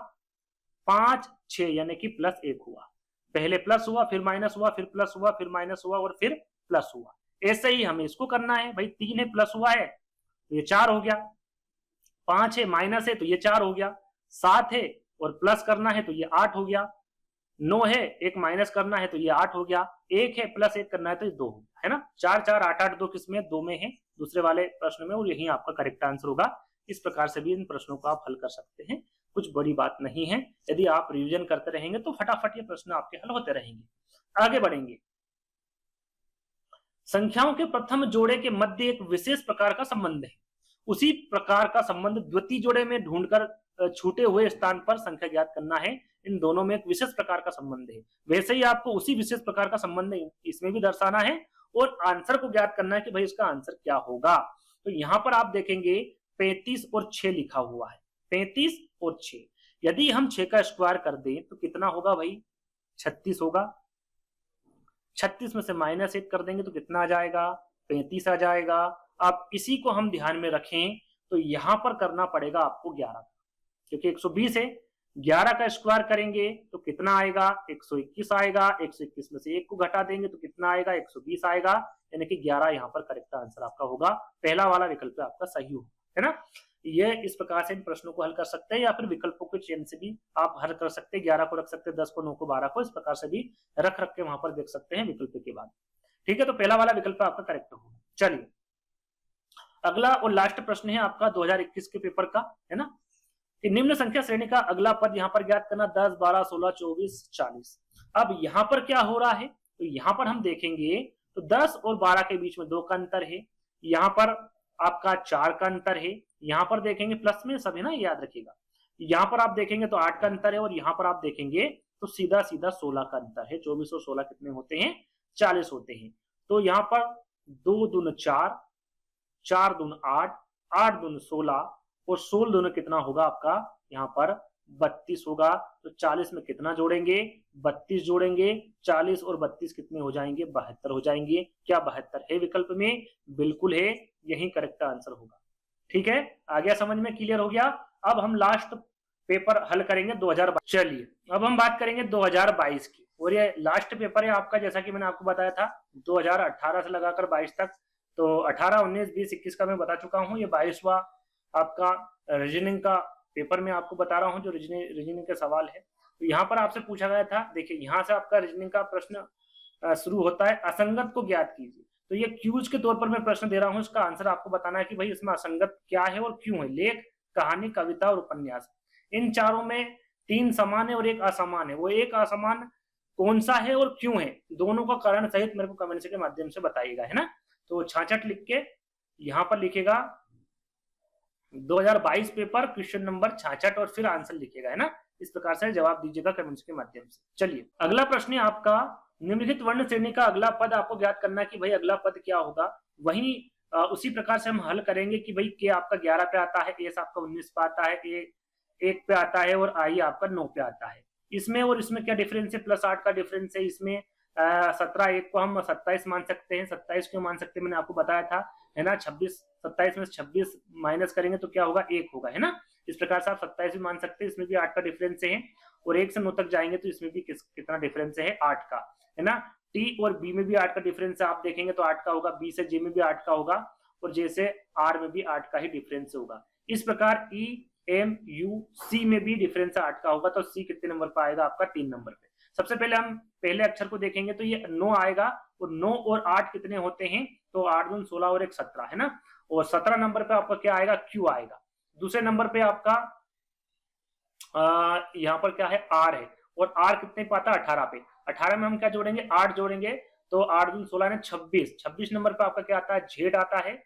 5, 6, यानी कि +1 हुआ। पहले प्लस हुआ, फिर माइनस हुआ, फिर प्लस हुआ, फिर माइनस हुआ और फिर प्लस हुआ। ऐसे ही हमें इसको करना है भाई। 3 है, प्लस हुआ है तो ये 4 हो गया, 5 है, माइनस है तो ये 4 हो गया, 7 है और प्लस करना है तो ये 8 हो गया, 9 है, एक माइनस करना है तो ये 8 हो गया, 1 है प्लस 1 करना है तो ये 2 हो गया, है ना। 4 4 8 8 2 किसमें, 2 में है दूसरे वाले प्रश्न में, और यही आपका करेक्ट आंसर होगा। इस प्रकार से भी इन प्रश्नों को आप हल कर सकते हैं, कुछ बड़ी बात नहीं है। यदि आप रिवीजन करते रहेंगे तो फटाफट ये प्रश्न आपके हल होते रहेंगे। आगे बढ़ेंगे। संख्याओं के प्रथम जोड़े के मध्य एक विशेष प्रकार का संबंध है, उसी प्रकार का संबंध द्वितीय जोड़े में ढूंढकर छूटे हुए स्थान पर संख्या ज्ञात करना है। इन दोनों में एक विशेष प्रकार का संबंध है, वैसे ही आपको उसी विशेष प्रकार का संबंध इसमें भी दर्शाना है और आंसर को ज्ञात करना है कि भाई इसका आंसर क्या होगा। तो यहां पर आप देखेंगे 35 और 6 लिखा हुआ है, 35 और 6। यदि हम 6 का स्क्वायर कर दें तो कितना होगा भाई, 36 होगा। 36 में से -1 कर देंगे तो कितना आ जाएगा, 35 आ जाएगा। आप इसी को हम ध्यान में रखें तो यहां पर करना पड़ेगा आपको 11, क्योंकि 120 है, 11 का स्क्वायर करेंगे तो कितना आएगा, 121 आएगा। 121 में से 1 को घटा देंगे तो कितना आएगा, 120 आएगा। यानी कि 11 यहाँ पर करेक्ट आंसर आपका होगा, पहला वाला विकल्प आपका सही होगा, है ना। ये इस प्रकार से इन प्रश्नों को हल कर सकते हैं, या फिर विकल्पों के चयन से भी आप हल कर सकते हैं। 11 को रख सकते हैं, 10 को, 9 को, 12 को, इस प्रकार से भी रख के वहां पर देख सकते हैं विकल्प के बाद। ठीक है, तो पहला वाला विकल्प आपका करेक्ट होगा। चलिए अगला और लास्ट प्रश्न है आपका 2021 के पेपर का, है ना, कि निम्न संख्या श्रेणी का अगला पद यहाँ पर ज्ञात करना, 10 12 16 24 40। अब यहाँ पर क्या हो रहा है, तो यहाँ पर हम देखेंगे तो 10 और 12 के बीच में 2 का अंतर है, यहाँ पर आपका 4 का अंतर है, यहाँ पर देखेंगे प्लस में सब है ना, याद रखिएगा। यहाँ पर आप देखेंगे तो 8 का अंतर है, और यहाँ पर आप देखेंगे तो सीधा सीधा 16 का अंतर है। 24 और 16 कितने होते हैं, 40 होते हैं। तो यहाँ पर 2 दून 4, 4 दून 8, 8 दून 16, और 16 दून कितना होगा आपका यहाँ पर 32 होगा। तो 40 में कितना जोड़ेंगे, 32 जोड़ेंगे। 40 और 32 कितने हो जाएंगे, 72 हो जाएंगे। क्या 72 है विकल्प में, बिल्कुल है, यही करेक्ट आंसर होगा। ठीक है, आ गया समझ में, क्लियर हो गया। अब हम लास्ट पेपर हल करेंगे 2022। चलिए अब हम बात करेंगे 2022 की, और ये लास्ट पेपर है आपका, जैसा कि मैंने आपको बताया था 2018 से लगाकर 22 तक। तो 18 19 20 21 का मैं बता चुका हूँ, ये 22वां आपका रीजनिंग का पेपर में आपको बता रहा हूँ, जो रीजनिंग का सवाल है। तो यहाँ पर आपसे पूछा गया था, देखिए यहाँ से आपका रीजनिंग का प्रश्न शुरू होता है, असंगत को ज्ञात कीजिए। तो ये क्यूज के तौर पर मैं प्रश्न दे रहा हूँ, इसका आंसर आपको बताना है कि भाई इसमें असंगत क्या है और क्यों है। लेख, कहानी, कविता और उपन्यास, इन चारों में 3 समान है और 1 असमान है। वो 1 असमान कौन सा है और क्यों है, दोनों का कारण सहित मेरे को कमेंट के माध्यम से बताइएगा, है ना। तो 66 लिख के यहाँ पर लिखेगा 2022 पेपर क्वेश्चन नंबर 66 और फिर आंसर लिखेगा, है ना। इस प्रकार से जवाब दीजिएगा कमेंट्स के माध्यम से। चलिए अगला प्रश्न है आपका, निम्नलिखित वर्ण श्रेणी का अगला पद आपको ज्ञात करना है कि भाई अगला पद क्या होगा। वही उसी प्रकार से हम हल करेंगे कि भाई के आपका 11 पे आता है, एस आपका 19 पे आता है, ए 1 पे आता है, और आई आपका 9 पे आता है। इसमें और इसमें क्या डिफरेंस है, +8 का डिफरेंस है। इसमें 17 1 को हम 27 मान सकते हैं, 27 क्यों मान सकते हैं मैंने आपको बताया था, है ना। 26 27 में 26 माइनस करेंगे तो क्या होगा, 1 होगा, है ना। इस प्रकार से आप 27 भी मान सकते हैं, इसमें भी 8 का डिफरेंस है। और 1 से 9 तक जाएंगे तो इसमें भी कितना डिफरेंस है, 8 का, है ना। टी और बी में भी 8 का डिफरेंस है, आप देखेंगे तो 8 का होगा। बी से जे में भी 8 का होगा, और जे से आर में भी 8 का ही डिफरेंस होगा। इस प्रकार ई एम यू सी में भी डिफरेंस 8 का होगा। तो सी कितने नंबर पर आएगा आपका, 3 नंबर पे। सबसे पहले हम पहले अक्षर को देखेंगे तो ये 9 आएगा, और 9 और 8 कितने होते हैं, तो 8 दून 16 और 1 17, है ना। और 17 नंबर पे आपका क्या आएगा, क्यू आएगा। दूसरे नंबर पे आपका यहाँ पर क्या है, आर है, और आर कितने पे आता है, 18 पे। 18 में हम क्या जोड़ेंगे, 8 जोड़ेंगे, तो 8 दून 16 ने 26। 26 नंबर पे आपका क्या आता है, जेड आता है।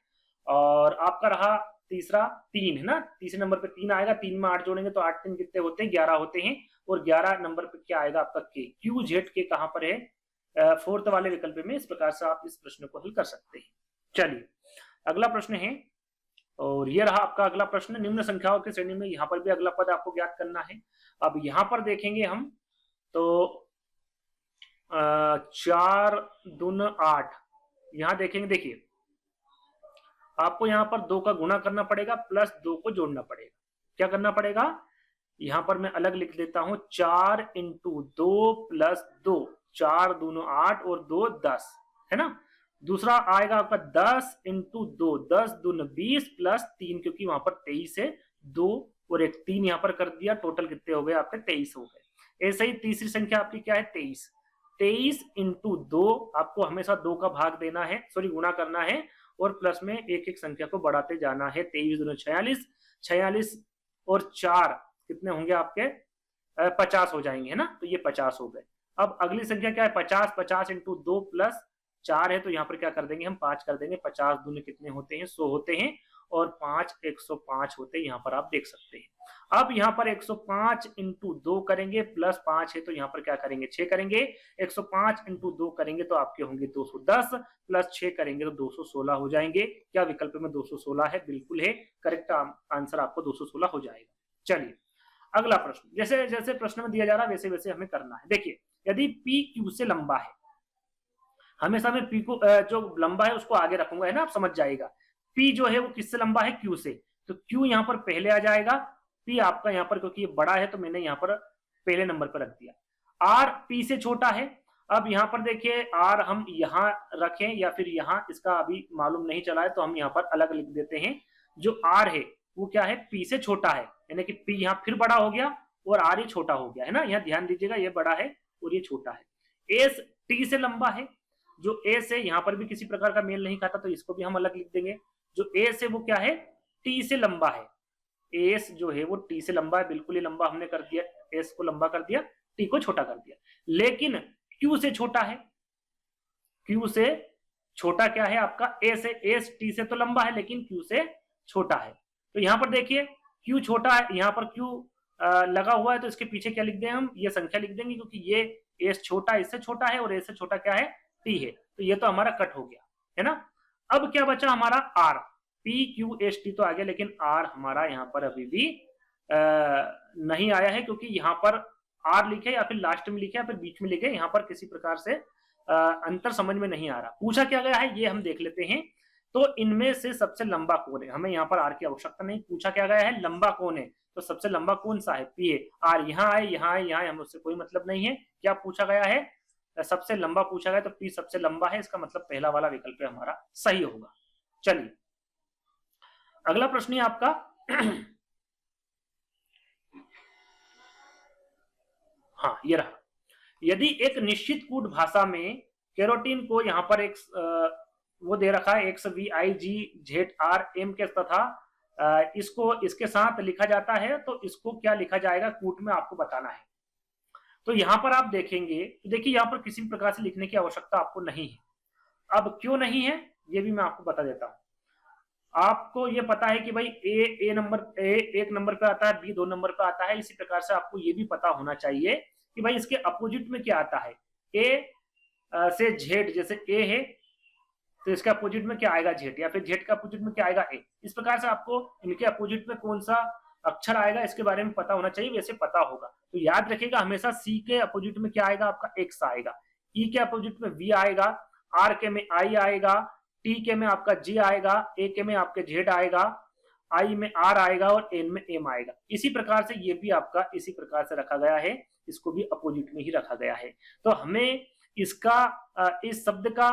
और आपका रहा तीसरा 3, है ना। तीसरे नंबर पे 3 आएगा, 3 में 8 जोड़ेंगे तो 8 3 कितने होते हैं, 11 होते हैं। और 11 नंबर पे क्या आएगा आपका के, क्यू जेड के कहां पर है, 4th वाले विकल्प में। इस प्रकार से आप इस प्रश्न को हल कर सकते हैं। चलिए अगला प्रश्न है, और ये रहा आपका अगला प्रश्न, निम्न संख्याओं की श्रेणी में यहाँ पर भी अगला पद आपको ज्ञात करना है। अब यहाँ पर देखेंगे हम तो 4 दून 8, यहाँ देखेंगे, देखिए आपको यहाँ पर 2 का गुणा करना पड़ेगा, प्लस 2 को जोड़ना पड़ेगा। क्या करना पड़ेगा, यहाँ पर मैं अलग लिख देता हूं, 4 × 2 + 2, 4 दून 8 और 2 10, है ना। दूसरा आएगा आपका 10 × 2, 10 दून 20 + 3, क्योंकि वहां पर 23 है, 2 और 1 3 यहाँ पर कर दिया, टोटल कितने हो गए आपके 23 हो गए। ऐसे ही तीसरी संख्या आपकी क्या है 23। 23 इंटू 2 आपको हमेशा 2 का भाग देना है, सॉरी गुणा करना है, और प्लस में एक एक संख्या को बढ़ाते जाना है। 23 दूनी 46, 46 और 4 कितने होंगे आपके 50 हो जाएंगे, है ना। तो ये 50 हो गए। अब अगली संख्या क्या है 50, 50 इंटू 2 प्लस 4 है, तो यहाँ पर क्या कर देंगे हम 5 कर देंगे। 50 दूनी कितने होते हैं 100 होते हैं, और 5 105 होते हैं, यहाँ पर आप देख सकते हैं। अब यहाँ पर 105 इंटू 2 करेंगे, प्लस 5 है तो यहाँ पर क्या करेंगे 6 करेंगे। 105 इंटू 2 करेंगे तो आपके होंगे 210, प्लस 6 करेंगे तो 216 हो जाएंगे। क्या विकल्प में 216 है? बिल्कुल है, करेक्ट आंसर आपको 216 हो जाएगा। चलिए अगला प्रश्न, जैसे जैसे प्रश्न में दिया जा रहा है वैसे वैसे हमें करना है। देखिए यदि पी क्यू से लंबा है, हमेशा मैं पी को जो लंबा है उसको आगे रखूंगा, है ना, आप समझ जाएगा। पी जो है वो किससे लंबा है? क्यू से, तो क्यू यहाँ पर पहले आ जाएगा। पी आपका यहाँ पर क्योंकि ये बड़ा है तो मैंने यहाँ पर पहले नंबर पर रख दिया। आर पी से छोटा है। अब यहाँ पर देखिए आर हम यहाँ रखें या फिर यहाँ, इसका अभी मालूम नहीं चला है, तो हम यहाँ पर अलग लिख देते हैं। जो आर है वो क्या है? पी से छोटा है, यानी कि पी यहाँ फिर बड़ा हो गया और आर ही छोटा हो गया, है ना। यहाँ ध्यान दीजिएगा, ये बड़ा है और ये छोटा है। एस टी से लंबा है। जो एस है यहाँ पर भी किसी प्रकार का मेल नहीं खाता, तो इसको भी हम अलग लिख देंगे। जो एस है वो क्या है? टी से लंबा है। एस जो है वो टी से लंबा है, बिल्कुल ही लंबा हमने कर दिया, एस को लंबा कर दिया, टी को छोटा कर दिया। लेकिन क्यू से छोटा है। क्यू से छोटा क्या है आपका? एस है। एस टी से तो लंबा है लेकिन क्यू से छोटा है। तो यहाँ पर देखिए क्यू छोटा है, यहाँ पर क्यू लगा हुआ है, तो इसके पीछे क्या लिख दें हम? ये संख्या लिख देंगे, क्योंकि ये एस छोटा इससे छोटा है और एस से छोटा क्या है? टी है। तो ये तो हमारा कट हो गया, है ना। अब क्या बचा हमारा? R. P Q S T तो आ गया, लेकिन आर हमारा यहाँ पर अभी भी नहीं आया है, क्योंकि यहाँ पर आर लिखे या फिर लास्ट में लिखे या फिर बीच में लिखे, यहाँ पर किसी प्रकार से अंतर समझ में नहीं आ रहा। पूछा क्या गया है ये हम देख लेते हैं। तो इनमें से सबसे लंबा कौन है? हमें यहाँ पर आर की आवश्यकता नहीं, पूछा क्या गया है लंबा कौन है। तो सबसे लंबा कौन सा है? पी है। आर यहाँ आए, यहाँ आए, यहाँ, हमें उससे कोई मतलब नहीं है। क्या पूछा गया है? सबसे लंबा पूछा गया, तो पी सबसे लंबा है, इसका मतलब पहला वाला विकल्प हमारा सही होगा। चलिए अगला प्रश्न है आपका हाँ ये रहा। यदि एक निश्चित कूट भाषा में कैरोटीन को यहाँ पर एक वो दे रखा है X V I G Z R M K तथा इसको इसके साथ लिखा जाता है, तो इसको क्या लिखा जाएगा कूट में आपको बताना है। तो यहाँ पर आप देखेंगे, देखिए यहाँ पर किसी भी प्रकार से लिखने की आवश्यकता आपको नहीं है। अब क्यों नहीं है ये भी मैं आपको बता देता हूँ। आपको ये पता है कि भाई ए नंबर एक नंबर पे आता है, बी 2 नंबर पे आता है। इसी प्रकार से आपको ये भी पता होना चाहिए कि भाई इसके अपोजिट में क्या आता है। ए से जेड, जैसे ए है तो इसके अपोजिट में क्या आएगा? जेड, या फिर जेड के अपोजिट में क्या आएगा? ए। इस प्रकार से आपको इनके अपोजिट में कौन सा अक्षर आएगा इसके बारे में पता होना चाहिए, वैसे पता होगा। तो याद रखिएगा हमेशा सी के अपोजिट में क्या आएगा आपका? एक्स आएगा। ई के अपोजिट में वी आएगा, आर के में आई आएगा, टी के में आपका जी आएगा, ए के में आपके जेड आएगा, आई में आर आएगा और एन में एम आएगा। इसी प्रकार से ये भी आपका इसी प्रकार से रखा गया है, इसको भी अपोजिट में ही रखा गया है। तो हमें इसका इस शब्द का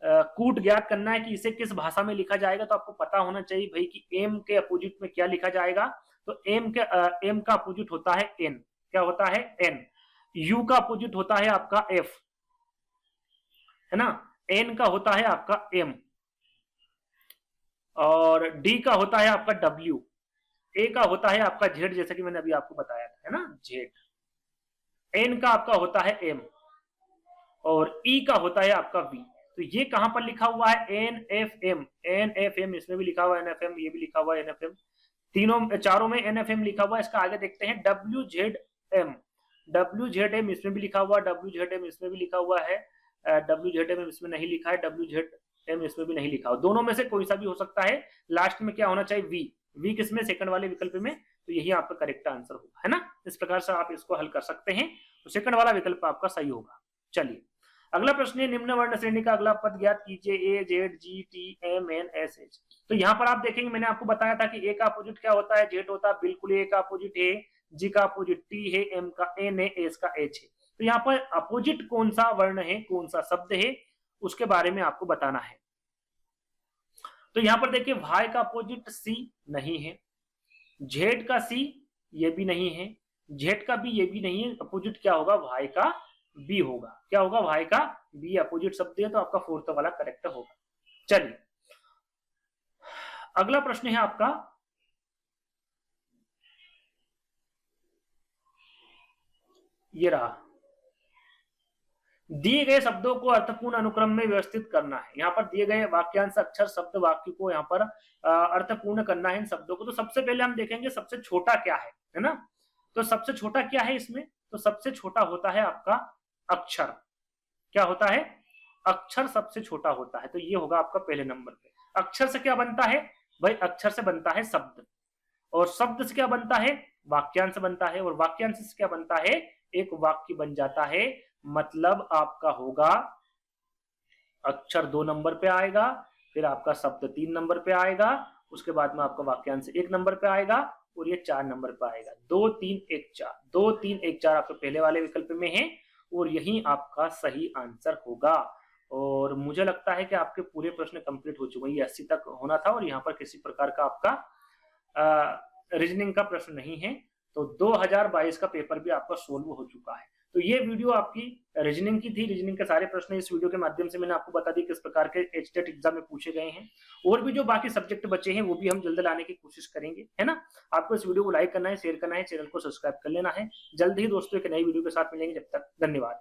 कूट ज्ञात करना है कि इसे किस भाषा में लिखा जाएगा। तो आपको पता होना चाहिए भाई कि एम के अपोजिट में क्या लिखा जाएगा। तो एम का अपोजिट होता है एन। क्या होता है? एन। यू का अपोजिट होता है आपका एफ, है ना। एन का होता है आपका एम, और डी का होता है आपका डब्ल्यू, ए का होता है आपका जेड, जैसे कि मैंने अभी आपको बताया था, है ना, जेड। एन का आपका होता है एम, और ई का होता है आपका वी। तो ये कहां पर लिखा हुआ है? N F M. N F M इसमें भी लिखा हुआ है, एन एफ एम ये भी लिखा हुआ है, एन एफ एम तीनों चारों में एन एफ एम लिखा हुआ है। इसका आगे देखते हैं W Z M. W Z M इसमें भी लिखा हुआ, डब्ल्यू जेड एम इसमें भी लिखा हुआ है, डब्ल्यू जेड एम इसमें नहीं लिखा है, डब्ल्यू जेड एम इसमें भी नहीं लिखा हुआ। दोनों में से कोई सा भी हो सकता है। लास्ट में क्या होना चाहिए? वी। वी किसमें? सेकंड वाले विकल्प में। तो यही आपका करेक्ट आंसर होगा, है ना। इस प्रकार से आप इसको हल कर सकते हैं, तो सेकंड वाला विकल्प आपका सही होगा। चलिए अगला प्रश्न है, निम्न वर्ण श्रेणी का अगला पद ज्ञात कीजिए। A Z G T M N S H. तो यहाँ पर आप देखेंगे मैंने आपको बताया था कि ए का अपोजिट क्या होता है? जेड होता है, बिल्कुल। ए का अपोजिट है, जी का अपोजिट टी है, एम का एन है, एस का एच है। तो यहाँ पर अपोजिट कौन सा वर्ण है, कौन सा शब्द है, उसके बारे में आपको बताना है। तो यहाँ पर देखिए वाई का अपोजिट सी नहीं है, जेड का सी ये भी नहीं है, जेड का बी ये भी नहीं है, अपोजिट क्या होगा, वाई का बी होगा। क्या होगा, वाई का बी अपोजिट शब्द है, तो आपका फोर्थ वाला करेक्ट होगा। चलिए अगला प्रश्न है आपका, ये रहा, दिए गए शब्दों को अर्थपूर्ण अनुक्रम में व्यवस्थित करना है। यहाँ पर दिए गए वाक्यांश, अक्षर, शब्द, वाक्य को यहाँ पर अर्थपूर्ण करना है इन शब्दों को। तो सबसे पहले हम देखेंगे सबसे छोटा क्या है ना। तो सबसे छोटा क्या है इसमें, तो सबसे छोटा होता है आपका अक्षर। क्या होता है, अक्षर सबसे छोटा होता है, तो ये होगा आपका पहले नंबर पे। अक्षर से क्या बनता है भाई, अक्षर से बनता है शब्द, और शब्द से क्या बनता है, वाक्यांश बनता है, और वाक्यांश से क्या बनता है, एक वाक्य बन जाता है। मतलब आपका होगा अक्षर 2 नंबर पे आएगा, फिर आपका शब्द 3 नंबर पे आएगा, उसके बाद में आपका वाक्यांश 1 नंबर पे आएगा, और ये 4 नंबर पे आएगा। 2 3 1 4, 2 3 1 4 आपके पहले वाले विकल्प में है, और यही आपका सही आंसर होगा। और मुझे लगता है कि आपके पूरे प्रश्न कंप्लीट हो चुके हैं। ये 80 तक होना था, और यहाँ पर किसी प्रकार का आपका रीजनिंग का प्रश्न नहीं है। तो 2022 का पेपर भी आपका सोल्व हो चुका है। तो ये वीडियो आपकी रीजनिंग की थी। रीजनिंग के सारे प्रश्न इस वीडियो के माध्यम से मैंने आपको बता दी किस प्रकार के एचटेट एग्जाम में पूछे गए हैं। और भी जो बाकी सब्जेक्ट बचे हैं वो भी हम जल्द लाने की कोशिश करेंगे, है ना। आपको इस वीडियो को लाइक करना है, शेयर करना है, चैनल को सब्सक्राइब कर लेना है। जल्द ही दोस्तों एक नई वीडियो के साथ मिलेंगे, जब तक धन्यवाद।